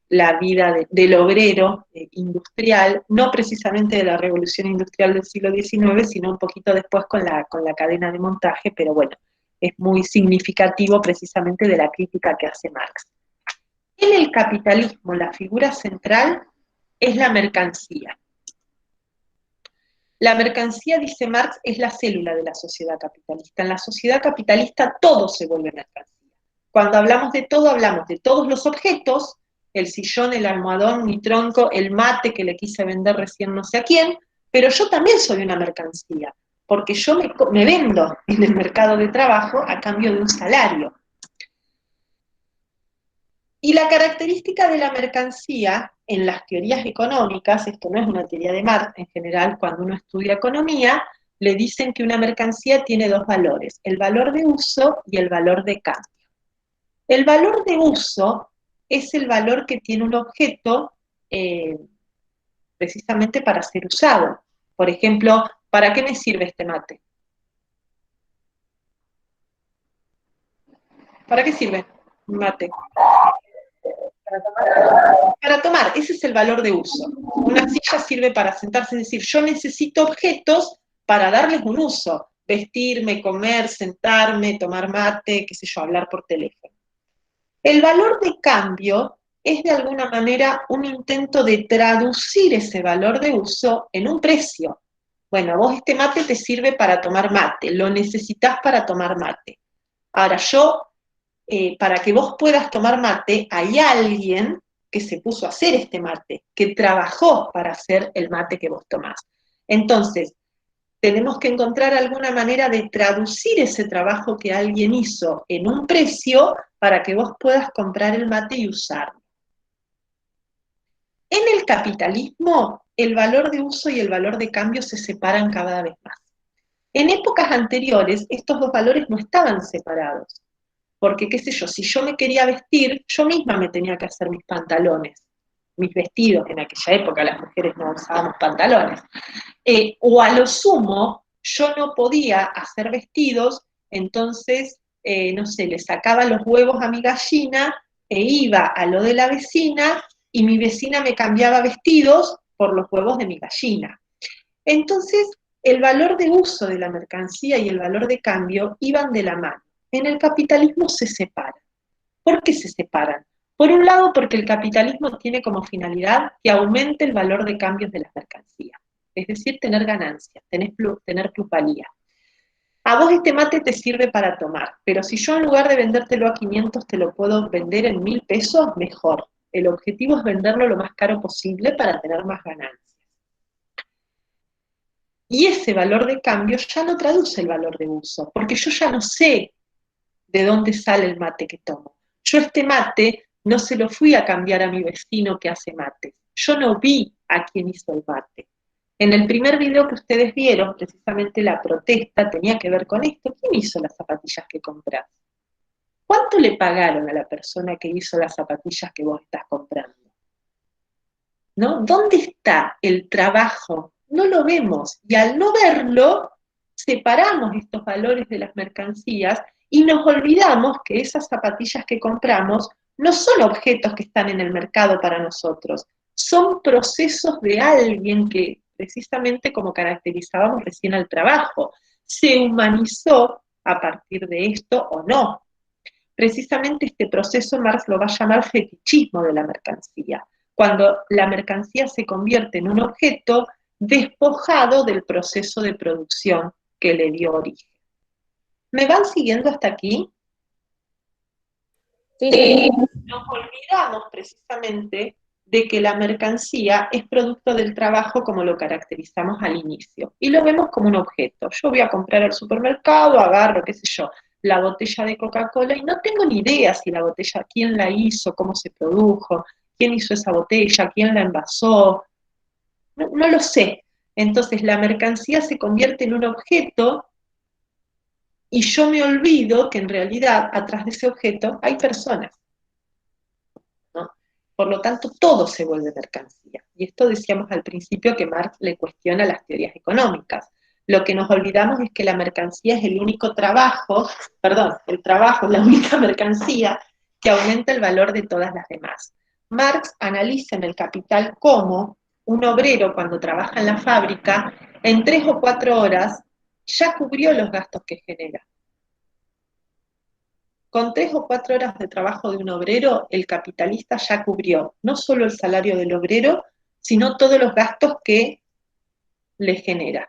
la vida del obrero industrial, no precisamente de la revolución industrial del siglo XIX, sino un poquito después con la cadena de montaje, pero bueno, es muy significativo precisamente de la crítica que hace Marx. En el capitalismo, la figura central es la mercancía. La mercancía, dice Marx, es la célula de la sociedad capitalista. En la sociedad capitalista todo se vuelve mercancía. Cuando hablamos de todo, hablamos de todos los objetos, el sillón, el almohadón, mi tronco, el mate que le quise vender recién no sé a quién, pero yo también soy una mercancía, porque yo me vendo en el mercado de trabajo a cambio de un salario. Y la característica de la mercancía en las teorías económicas, esto no es una teoría de Marx en general, cuando uno estudia economía, le dicen que una mercancía tiene dos valores, el valor de uso y el valor de cambio. El valor de uso es el valor que tiene un objeto precisamente para ser usado. Por ejemplo, ¿para qué me sirve este mate? ¿Para qué sirve un mate? Para tomar, ese es el valor de uso. Una silla sirve para sentarse, es decir, yo necesito objetos para darles un uso. Vestirme, comer, sentarme, tomar mate, qué sé yo, hablar por teléfono. El valor de cambio es de alguna manera un intento de traducir ese valor de uso en un precio. Bueno, vos este mate te sirve para tomar mate, lo necesitas para tomar mate. Ahora para que vos puedas tomar mate, hay alguien que se puso a hacer este mate, que trabajó para hacer el mate que vos tomás. Entonces, tenemos que encontrar alguna manera de traducir ese trabajo que alguien hizo en un precio para que vos puedas comprar el mate y usarlo. En el capitalismo, el valor de uso y el valor de cambio se separan cada vez más. En épocas anteriores, estos dos valores no estaban separados. Porque, qué sé yo, si yo me quería vestir, yo misma me tenía que hacer mis pantalones, mis vestidos. En aquella época las mujeres no usábamos pantalones. O a lo sumo, yo no podía hacer vestidos, entonces, no sé, le sacaba los huevos a mi gallina e iba a lo de la vecina y mi vecina me cambiaba vestidos por los huevos de mi gallina. Entonces, el valor de uso de la mercancía y el valor de cambio iban de la mano. En el capitalismo se separan. ¿Por qué se separan? Por un lado, porque el capitalismo tiene como finalidad que aumente el valor de cambios de las mercancías, es decir, tener ganancias, tener plusvalía. A vos este mate te sirve para tomar, pero si yo en lugar de vendértelo a 500 te lo puedo vender en 1000 pesos, mejor. El objetivo es venderlo lo más caro posible para tener más ganancias. Y ese valor de cambio ya no traduce el valor de uso, porque yo ya no sé de dónde sale el mate que tomo. Yo este mate no se lo fui a cambiar a mi vecino que hace mate. Yo no vi a quién hizo el mate. En el primer video que ustedes vieron, precisamente la protesta tenía que ver con esto. ¿Quién hizo las zapatillas que compras? ¿Cuánto le pagaron a la persona que hizo las zapatillas que vos estás comprando? ¿No? ¿Dónde está el trabajo? No lo vemos. Y al no verlo, separamos estos valores de las mercancías y nos olvidamos que esas zapatillas que compramos no son objetos que están en el mercado para nosotros, son procesos de alguien que, precisamente como caracterizábamos recién al trabajo, se humanizó a partir de esto o no. Precisamente este proceso Marx lo va a llamar fetichismo de la mercancía, cuando la mercancía se convierte en un objeto despojado del proceso de producción que le dio origen. ¿Me van siguiendo hasta aquí? Sí. Nos olvidamos precisamente de que la mercancía es producto del trabajo como lo caracterizamos al inicio, y lo vemos como un objeto. Yo voy a comprar al supermercado, agarro, qué sé yo, la botella de Coca-Cola y no tengo ni idea si la botella, quién la hizo, cómo se produjo, quién hizo esa botella, quién la envasó, no lo sé. Entonces la mercancía se convierte en un objeto y yo me olvido que en realidad atrás de ese objeto hay personas, ¿no? Por lo tanto, todo se vuelve mercancía. Y esto decíamos al principio que Marx le cuestiona las teorías económicas. Lo que nos olvidamos es que la mercancía es el único trabajo, perdón, el trabajo es la única mercancía que aumenta el valor de todas las demás. Marx analiza en el Capital cómo un obrero cuando trabaja en la fábrica, en 3 o 4 horas, ya cubrió los gastos que genera. Con 3 o 4 horas de trabajo de un obrero, el capitalista ya cubrió no solo el salario del obrero, sino todos los gastos que le genera.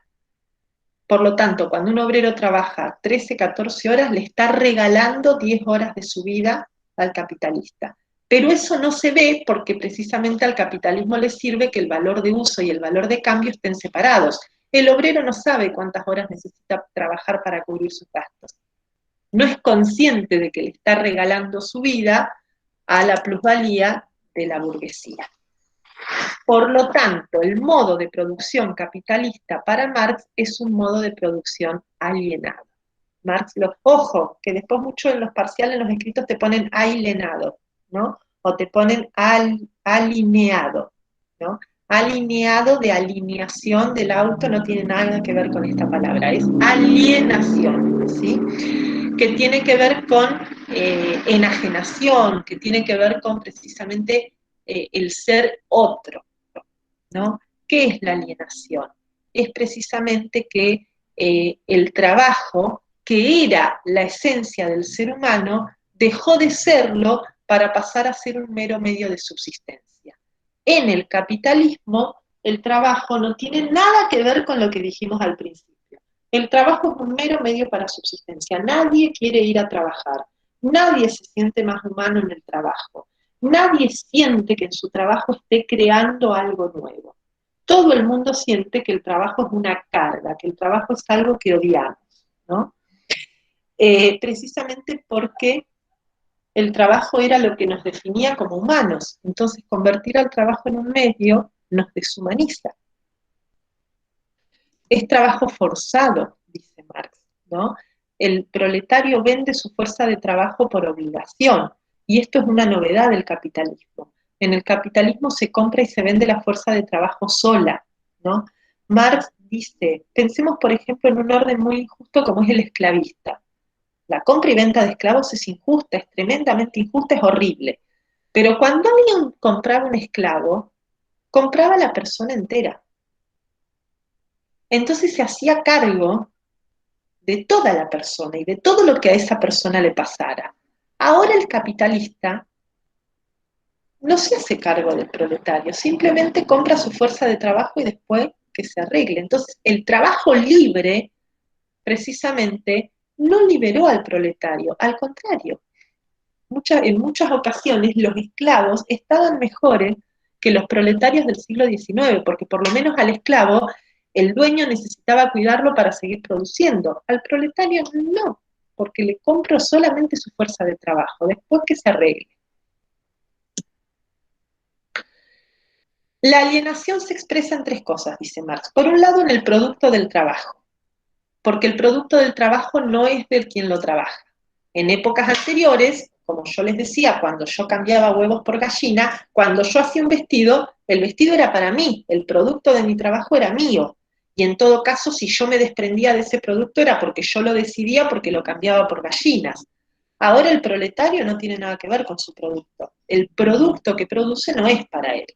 Por lo tanto, cuando un obrero trabaja 13, 14 horas, le está regalando 10 horas de su vida al capitalista. Pero eso no se ve porque precisamente al capitalismo le sirve que el valor de uso y el valor de cambio estén separados. El obrero no sabe cuántas horas necesita trabajar para cubrir sus gastos. No es consciente de que le está regalando su vida a la plusvalía de la burguesía. Por lo tanto, el modo de producción capitalista para Marx es un modo de producción alienado. Marx, ojo, que después mucho en los parciales, en los escritos te ponen alienado, ¿no? O te ponen alineado, ¿no? Alineado de alineación del auto no tiene nada que ver con esta palabra, es alienación, ¿sí? Que tiene que ver con enajenación, que tiene que ver con precisamente el ser otro, ¿no? ¿Qué es la alienación? Es precisamente que el trabajo, que era la esencia del ser humano, dejó de serlo para pasar a ser un mero medio de subsistencia. En el capitalismo, el trabajo no tiene nada que ver con lo que dijimos al principio. El trabajo es un mero medio para subsistencia. Nadie quiere ir a trabajar. Nadie se siente más humano en el trabajo. Nadie siente que en su trabajo esté creando algo nuevo. Todo el mundo siente que el trabajo es una carga, que el trabajo es algo que odiamos, ¿no? Precisamente porque el trabajo era lo que nos definía como humanos. Entonces, convertir al trabajo en un medio nos deshumaniza. Es trabajo forzado, dice Marx, ¿no? El proletario vende su fuerza de trabajo por obligación, y esto es una novedad del capitalismo. En el capitalismo se compra y se vende la fuerza de trabajo sola, ¿no? Marx dice, pensemos por ejemplo en un orden muy injusto como es el esclavista. La compra y venta de esclavos es injusta, es tremendamente injusta, es horrible. Pero cuando alguien compraba un esclavo, compraba a la persona entera. Entonces se hacía cargo de toda la persona y de todo lo que a esa persona le pasara. Ahora el capitalista no se hace cargo del proletario, simplemente compra su fuerza de trabajo y después que se arregle. Entonces el trabajo libre precisamente no liberó al proletario, al contrario. En muchas ocasiones los esclavos estaban mejores que los proletarios del siglo XIX, porque por lo menos al esclavo el dueño necesitaba cuidarlo para seguir produciendo. Al proletario no, porque le compro solamente su fuerza de trabajo, después que se arregle. La alienación se expresa en tres cosas, dice Marx. Por un lado, en el producto del trabajo, porque el producto del trabajo no es del quien lo trabaja. En épocas anteriores, como yo les decía, cuando yo cambiaba huevos por gallina, cuando yo hacía un vestido, el vestido era para mí, el producto de mi trabajo era mío. Y en todo caso, si yo me desprendía de ese producto era porque yo lo decidía, porque lo cambiaba por gallinas. Ahora el proletario no tiene nada que ver con su producto. El producto que produce no es para él.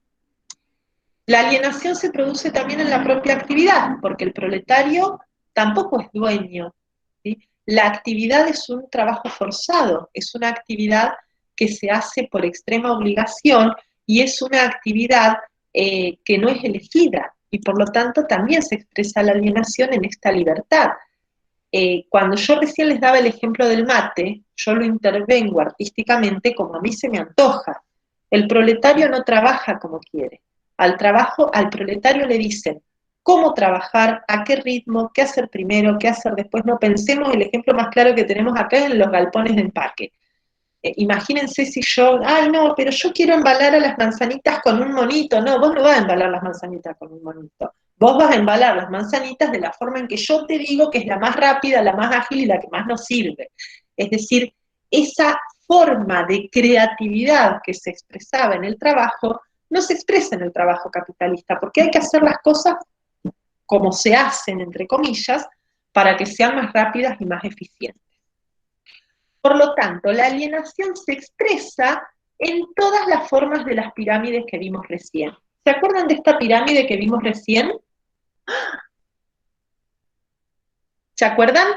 La alienación se produce también en la propia actividad, porque el proletario tampoco es dueño, ¿sí? La actividad es un trabajo forzado, es una actividad que se hace por extrema obligación y es una actividad que no es elegida y por lo tanto también se expresa la alienación en esta libertad. Cuando yo recién les daba el ejemplo del mate, yo lo intervengo artísticamente como a mí se me antoja. El proletario no trabaja como quiere. Al proletario le dicen cómo trabajar, a qué ritmo, qué hacer primero, qué hacer después. No pensemos, el ejemplo más claro que tenemos acá es en los galpones de empaque. Imagínense si yo, ay no, pero yo quiero embalar a las manzanitas con un monito. No, vos no vas a embalar las manzanitas con un monito. Vos vas a embalar las manzanitas de la forma en que yo te digo que es la más rápida, la más ágil y la que más nos sirve. Es decir, esa forma de creatividad que se expresaba en el trabajo no se expresa en el trabajo capitalista, porque hay que hacer las cosas como se hacen, entre comillas, para que sean más rápidas y más eficientes. Por lo tanto, la alienación se expresa en todas las formas de las pirámides que vimos recién. ¿Se acuerdan de esta pirámide que vimos recién? ¿Se acuerdan?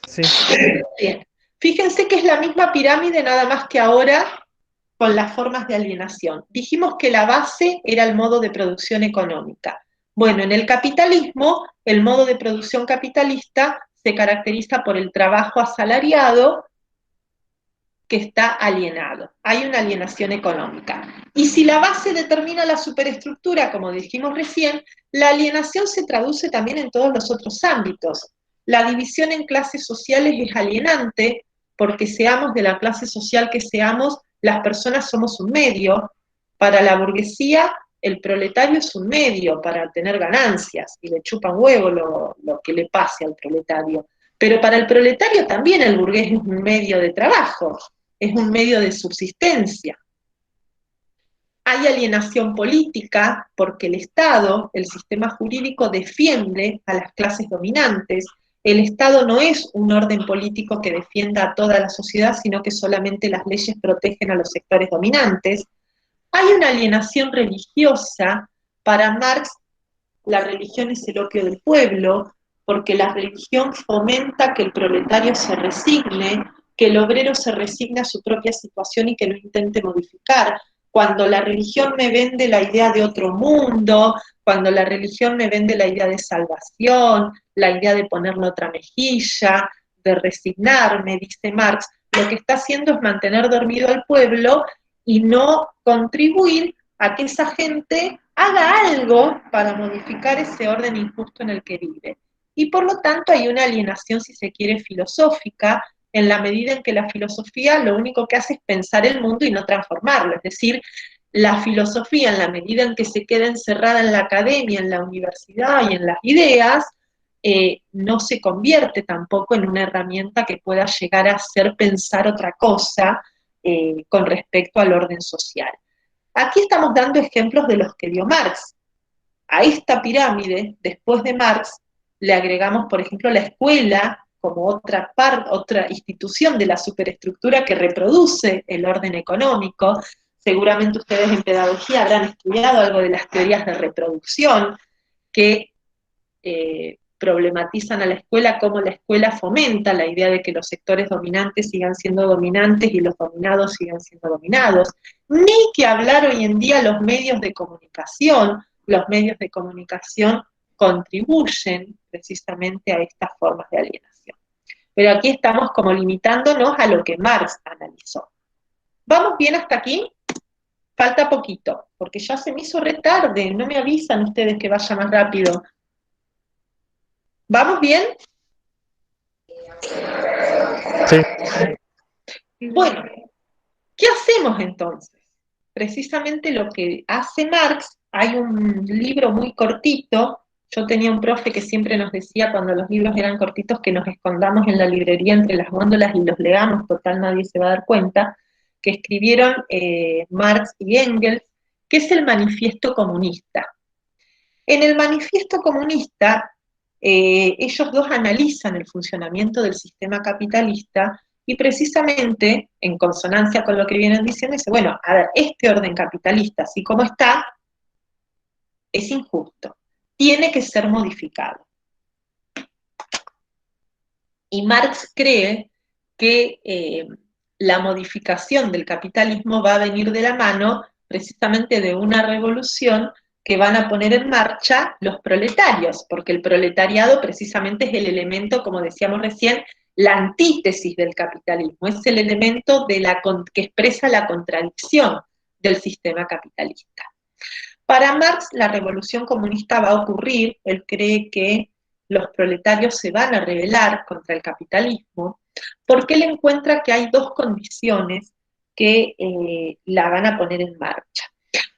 Sí. Bien. Fíjense que es la misma pirámide, nada más que ahora con las formas de alienación. Dijimos que la base era el modo de producción económica. Bueno, en el capitalismo, el modo de producción capitalista se caracteriza por el trabajo asalariado que está alienado. Hay una alienación económica. Y si la base determina la superestructura, como dijimos recién, la alienación se traduce también en todos los otros ámbitos. La división en clases sociales es alienante, porque seamos de la clase social que seamos, las personas somos un medio. Para la burguesía, el proletario es un medio para tener ganancias, y le chupan huevo lo que le pase al proletario. Pero para el proletario también el burgués es un medio de trabajo, es un medio de subsistencia. Hay alienación política porque el Estado, el sistema jurídico, defiende a las clases dominantes. El Estado no es un orden político que defienda a toda la sociedad, sino que solamente las leyes protegen a los sectores dominantes. Hay una alienación religiosa. Para Marx, la religión es el opio del pueblo, porque la religión fomenta que el proletario se resigne, que el obrero se resigne a su propia situación y que no intente modificar. Cuando la religión me vende la idea de otro mundo, cuando la religión me vende la idea de salvación, la idea de ponerle otra mejilla, de resignarme, dice Marx, lo que está haciendo es mantener dormido al pueblo y no contribuir a que esa gente haga algo para modificar ese orden injusto en el que vive. Y por lo tanto hay una alienación, si se quiere, filosófica, en la medida en que la filosofía lo único que hace es pensar el mundo y no transformarlo. Es decir, la filosofía, en la medida en que se queda encerrada en la academia, en la universidad y en las ideas, no se convierte tampoco en una herramienta que pueda llegar a hacer pensar otra cosa con respecto al orden social. Aquí estamos dando ejemplos de los que dio Marx. A esta pirámide, después de Marx, le agregamos, por ejemplo, la escuela como otra institución de la superestructura que reproduce el orden económico. Seguramente ustedes en pedagogía habrán estudiado algo de las teorías de reproducción que problematizan a la escuela, cómo la escuela fomenta la idea de que los sectores dominantes sigan siendo dominantes y los dominados sigan siendo dominados. Ni que hablar hoy en día los medios de comunicación contribuyen precisamente a estas formas de alienación. Pero aquí estamos como limitándonos a lo que Marx analizó. ¿Vamos bien hasta aquí? Falta poquito, porque ya se me hizo re tarde, no me avisan ustedes que vaya más rápido. ¿Vamos bien? Sí. Bueno, ¿qué hacemos entonces? Precisamente lo que hace Marx, hay un libro muy cortito, yo tenía un profe que siempre nos decía cuando los libros eran cortitos que nos escondamos en la librería entre las góndolas y los leamos, total nadie se va a dar cuenta, que escribieron Marx y Engels, que es el Manifiesto Comunista. En el Manifiesto Comunista, ellos dos analizan el funcionamiento del sistema capitalista y precisamente, en consonancia con lo que vienen diciendo, dice, bueno, a ver, este orden capitalista, así como está, es injusto, tiene que ser modificado. Y Marx cree que la modificación del capitalismo va a venir de la mano precisamente de una revolución que van a poner en marcha los proletarios, porque el proletariado precisamente es el elemento, como decíamos recién, la antítesis del capitalismo, es el elemento que expresa la contradicción del sistema capitalista. Para Marx, la revolución comunista va a ocurrir, él cree que los proletarios se van a rebelar contra el capitalismo, porque él encuentra que hay dos condiciones que la van a poner en marcha.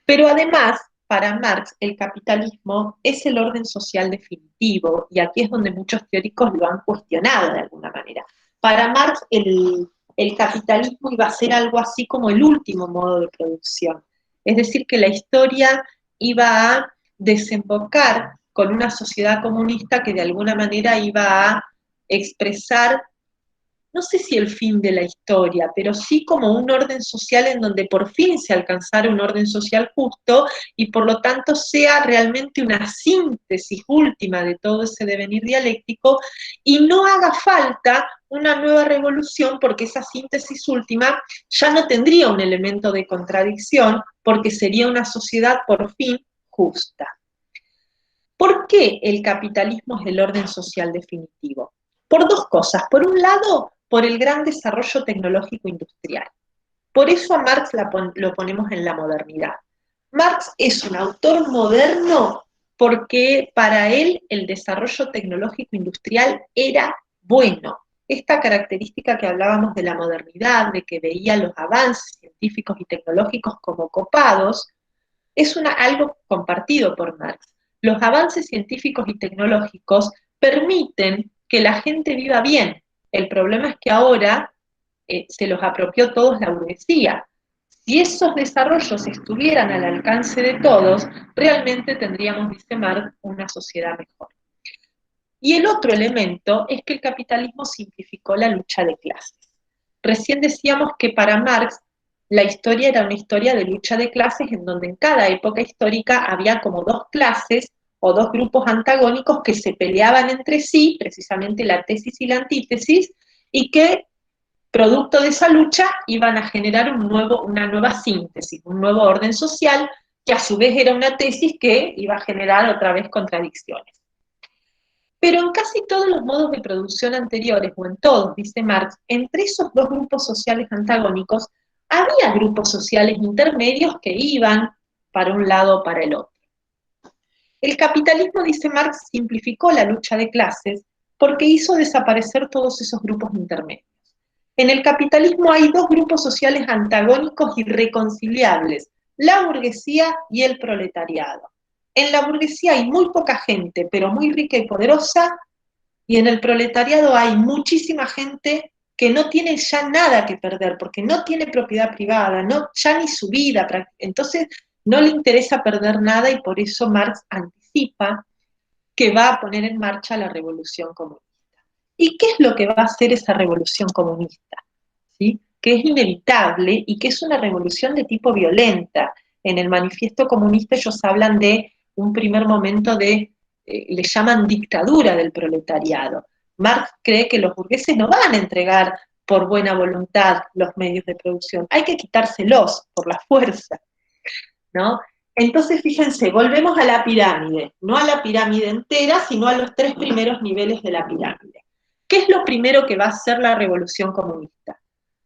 Pero además, para Marx, el capitalismo es el orden social definitivo, y aquí es donde muchos teóricos lo han cuestionado de alguna manera. Para Marx, el capitalismo iba a ser algo así como el último modo de producción. Es decir, que la historia iba a desembocar con una sociedad comunista que de alguna manera iba a expresar, no sé si el fin de la historia, pero sí como un orden social en donde por fin se alcanzara un orden social justo y por lo tanto sea realmente una síntesis última de todo ese devenir dialéctico y no haga falta una nueva revolución porque esa síntesis última ya no tendría un elemento de contradicción porque sería una sociedad por fin justa. ¿Por qué el capitalismo es el orden social definitivo? Por dos cosas. Por un lado, por el gran desarrollo tecnológico industrial. Por eso a Marx lo ponemos en la modernidad. Marx es un autor moderno porque para él el desarrollo tecnológico industrial era bueno. Esta característica que hablábamos de la modernidad, de que veía los avances científicos y tecnológicos como copados, es algo compartido por Marx. Los avances científicos y tecnológicos permiten que la gente viva bien. El problema es que ahora se los apropió todos la burguesía. Si esos desarrollos estuvieran al alcance de todos, realmente tendríamos, dice Marx, una sociedad mejor. Y el otro elemento es que el capitalismo simplificó la lucha de clases. Recién decíamos que para Marx la historia era una historia de lucha de clases en donde en cada época histórica había como dos clases o dos grupos antagónicos que se peleaban entre sí, precisamente la tesis y la antítesis, y que producto de esa lucha iban a generar una nueva síntesis, un nuevo orden social, que a su vez era una tesis que iba a generar otra vez contradicciones. Pero en casi todos los modos de producción anteriores, o en todos, dice Marx, entre esos dos grupos sociales antagónicos, había grupos sociales intermedios que iban para un lado o para el otro. El capitalismo, dice Marx, simplificó la lucha de clases porque hizo desaparecer todos esos grupos intermedios. En el capitalismo hay dos grupos sociales antagónicos irreconciliables, la burguesía y el proletariado. En la burguesía hay muy poca gente, pero muy rica y poderosa, y en el proletariado hay muchísima gente que no tiene ya nada que perder, porque no tiene propiedad privada, ya ni su vida, entonces no le interesa perder nada y por eso Marx anticipa que va a poner en marcha la revolución comunista. ¿Y qué es lo que va a hacer esa revolución comunista? ¿Sí? Que es inevitable y que es una revolución de tipo violenta. En el Manifiesto Comunista ellos hablan de un primer momento le llaman dictadura del proletariado. Marx cree que los burgueses no van a entregar por buena voluntad los medios de producción, hay que quitárselos por la fuerza, ¿no? Entonces, fíjense, volvemos a la pirámide, no a la pirámide entera, sino a los 3 primeros niveles de la pirámide. ¿Qué es lo primero que va a hacer la revolución comunista?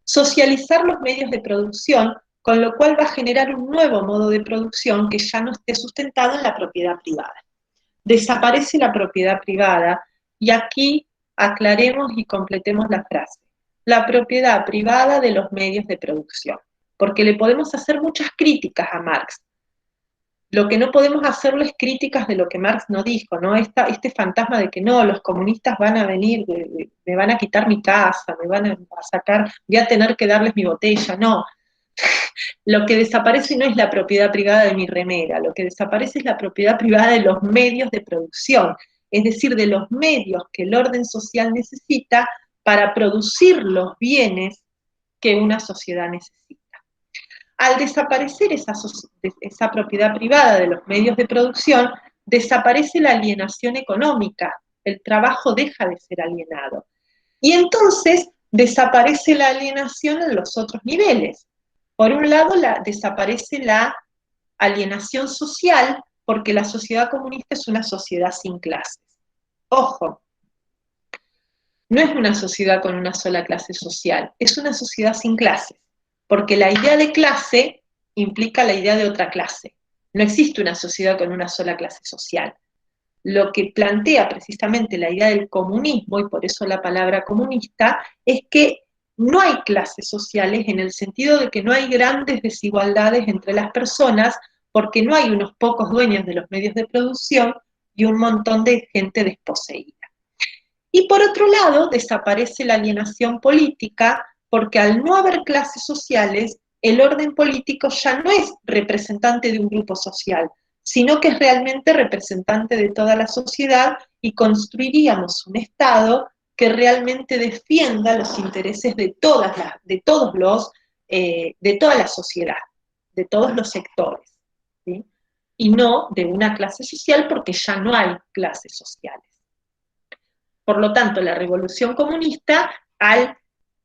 Socializar los medios de producción, con lo cual va a generar un nuevo modo de producción que ya no esté sustentado en la propiedad privada. Desaparece la propiedad privada, y aquí aclaremos y completemos la frase. La propiedad privada de los medios de producción, porque le podemos hacer muchas críticas a Marx. Lo que no podemos hacerle es críticas de lo que Marx no dijo, ¿no? Este fantasma de que no, los comunistas van a venir, me van a quitar mi casa, me van a sacar, voy a tener que darles mi botella, no. Lo que desaparece no es la propiedad privada de mi remera, lo que desaparece es la propiedad privada de los medios de producción, es decir, de los medios que el orden social necesita para producir los bienes que una sociedad necesita. Al desaparecer esa propiedad privada de los medios de producción, desaparece la alienación económica, el trabajo deja de ser alienado. Y entonces desaparece la alienación en los otros niveles. Por un lado, desaparece la alienación social, porque la sociedad comunista es una sociedad sin clases. Ojo, no es una sociedad con una sola clase social, es una sociedad sin clases. Porque la idea de clase implica la idea de otra clase. No existe una sociedad con una sola clase social. Lo que plantea precisamente la idea del comunismo, y por eso la palabra comunista, es que no hay clases sociales en el sentido de que no hay grandes desigualdades entre las personas, porque no hay unos pocos dueños de los medios de producción y un montón de gente desposeída. Y por otro lado, desaparece la alienación política, porque al no haber clases sociales, el orden político ya no es representante de un grupo social, sino que es realmente representante de toda la sociedad, y construiríamos un Estado que realmente defienda los intereses de toda la sociedad, de todos los sectores, ¿sí? Y no de una clase social, porque ya no hay clases sociales. Por lo tanto, la revolución comunista, al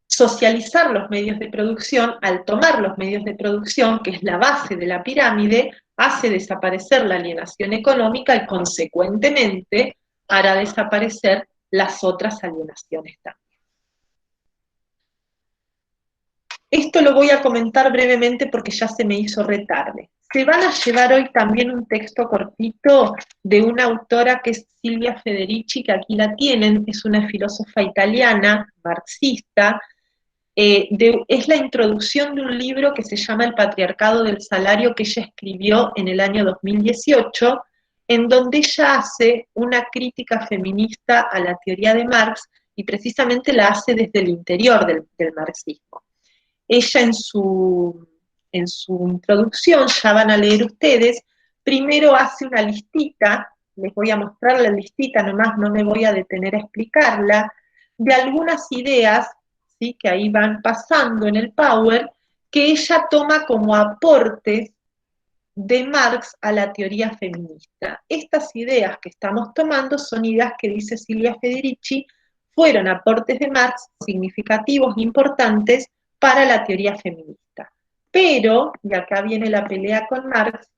socializar los medios de producción, al tomar los medios de producción, que es la base de la pirámide, hace desaparecer la alienación económica y, consecuentemente, hará desaparecer las otras alienaciones también. Esto lo voy a comentar brevemente porque ya se me hizo retarde. Se van a llevar hoy también un texto cortito de una autora que es Silvia Federici, que aquí la tienen, es una filósofa italiana, marxista. Es la introducción de un libro que se llama El patriarcado del salario, que ella escribió en el año 2018, en donde ella hace una crítica feminista a la teoría de Marx, y precisamente la hace desde el interior del marxismo. Ella en su introducción, ya van a leer ustedes, primero hace una listita, les voy a mostrar la listita nomás, no me voy a detener a explicarla, de algunas ideas, ¿sí?, que ahí van pasando en el Power, que ella toma como aportes de Marx a la teoría feminista. Estas ideas que estamos tomando son ideas que, dice Silvia Federici, fueron aportes de Marx significativos e importantes para la teoría feminista. Pero, y acá viene la pelea con Marx,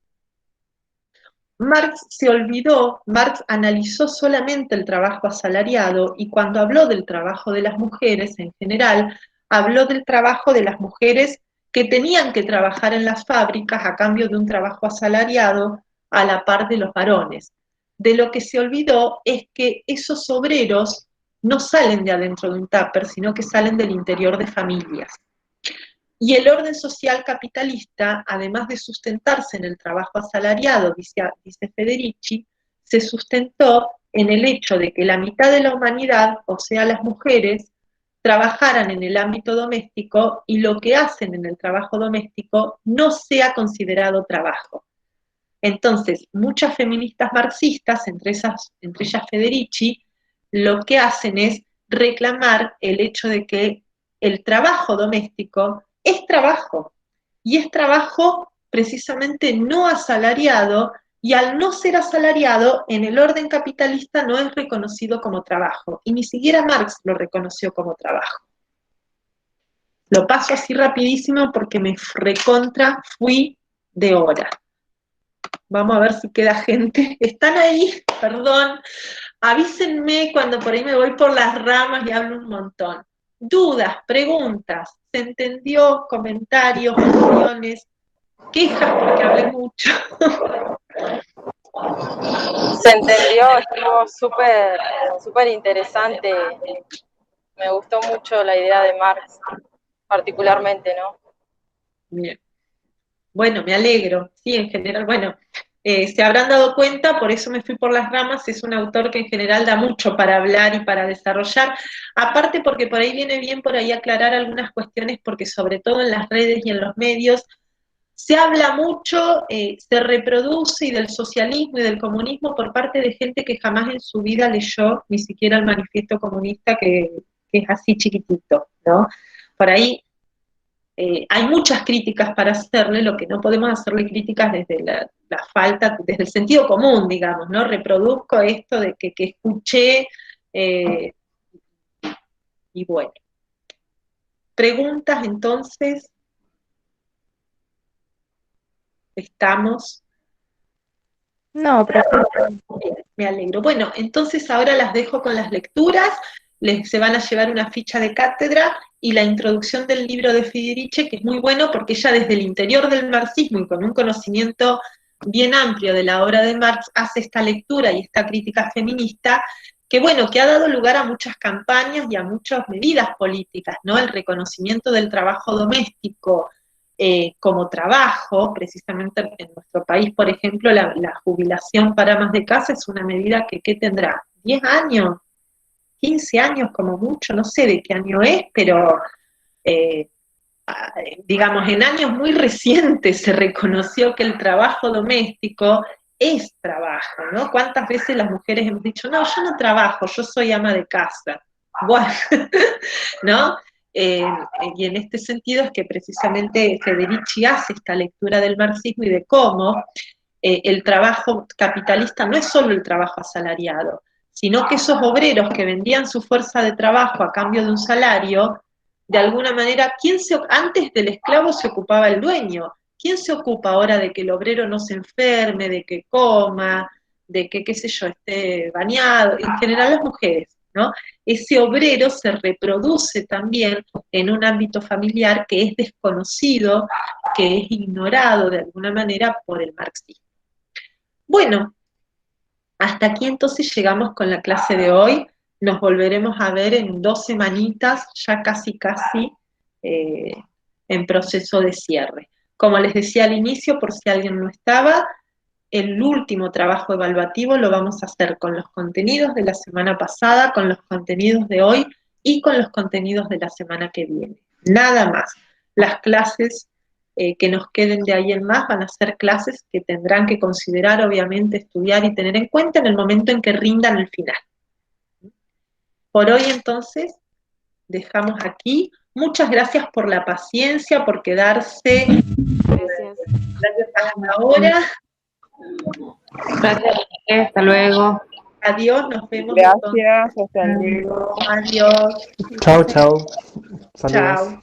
Marx se olvidó, Marx analizó solamente el trabajo asalariado, y cuando habló del trabajo de las mujeres en general, habló del trabajo de las mujeres que tenían que trabajar en las fábricas a cambio de un trabajo asalariado a la par de los varones. De lo que se olvidó es que esos obreros no salen de adentro de un tupper, sino que salen del interior de familias. Y el orden social capitalista, además de sustentarse en el trabajo asalariado, dice Federici, se sustentó en el hecho de que la mitad de la humanidad, o sea, las mujeres, trabajaran en el ámbito doméstico, y lo que hacen en el trabajo doméstico no sea considerado trabajo. Entonces, muchas feministas marxistas, entre ellas Federici, lo que hacen es reclamar el hecho de que el trabajo doméstico es trabajo, y es trabajo precisamente no asalariado, y al no ser asalariado, en el orden capitalista no es reconocido como trabajo, y ni siquiera Marx lo reconoció como trabajo. Lo paso así rapidísimo porque me recontra fui de hora. Vamos a ver si queda gente. ¿Están ahí? Perdón. Avísenme cuando por ahí me voy por las ramas y hablo un montón. Dudas, preguntas, ¿se entendió? Comentarios, opiniones, quejas porque hablé mucho. Se entendió, estuvo súper interesante. Me gustó mucho la idea de Marx, particularmente, ¿no? Bien. Bueno, me alegro, sí, en general, bueno, se habrán dado cuenta, por eso me fui por las ramas, es un autor que en general da mucho para hablar y para desarrollar, aparte porque por ahí viene bien por ahí aclarar algunas cuestiones, porque sobre todo en las redes y en los medios, se habla mucho, se reproduce y del socialismo y del comunismo por parte de gente que jamás en su vida leyó ni siquiera el manifiesto comunista que es así chiquitito, ¿no? Por ahí hay muchas críticas para hacerle, lo que no podemos hacerle críticas desde la falta, desde el sentido común, digamos, ¿no? Reproduzco esto de que escuché, y bueno. Preguntas, entonces, estamos. No, pero Me alegro. Bueno, entonces ahora las dejo con las lecturas, se van a llevar una ficha de cátedra y la introducción del libro de Friedrich, que es muy bueno porque ella desde el interior del marxismo y con un conocimiento bien amplio de la obra de Marx hace esta lectura y esta crítica feminista que bueno, que ha dado lugar a muchas campañas y a muchas medidas políticas, ¿no? El reconocimiento del trabajo doméstico, como trabajo, precisamente en nuestro país, por ejemplo, la jubilación para amas de casa es una medida que, ¿qué tendrá? ¿10 años? ¿15 años como mucho? No sé de qué año es, pero digamos, en años muy recientes se reconoció que el trabajo doméstico es trabajo, ¿no? ¿Cuántas veces las mujeres hemos dicho, no, yo no trabajo, yo soy ama de casa? Bueno, ¿no? Y en este sentido es que precisamente Federici hace esta lectura del marxismo y de cómo el trabajo capitalista no es solo el trabajo asalariado, sino que esos obreros que vendían su fuerza de trabajo a cambio de un salario, de alguna manera, antes del esclavo se ocupaba el dueño? ¿Quién se ocupa ahora de que el obrero no se enferme, de que coma, de que, qué sé yo, esté bañado? En general las mujeres, ¿no? Ese obrero se reproduce también en un ámbito familiar que es desconocido, que es ignorado de alguna manera por el marxismo. Bueno, hasta aquí entonces llegamos con la clase de hoy. Nos volveremos a ver en 2 semanitas, ya casi en proceso de cierre. Como les decía al inicio, por si alguien no estaba, el último trabajo evaluativo lo vamos a hacer con los contenidos de la semana pasada, con los contenidos de hoy y con los contenidos de la semana que viene. Nada más. Las clases que nos queden de ahí en más van a ser clases que tendrán que considerar, obviamente, estudiar y tener en cuenta en el momento en que rindan el final. Por hoy, entonces, dejamos aquí. Muchas gracias por la paciencia, por quedarse. Gracias hasta ahora. Gracias, hasta luego. Adiós, nos vemos. Gracias, hasta luego. Adiós. Chao, chao. Saludos. Chao.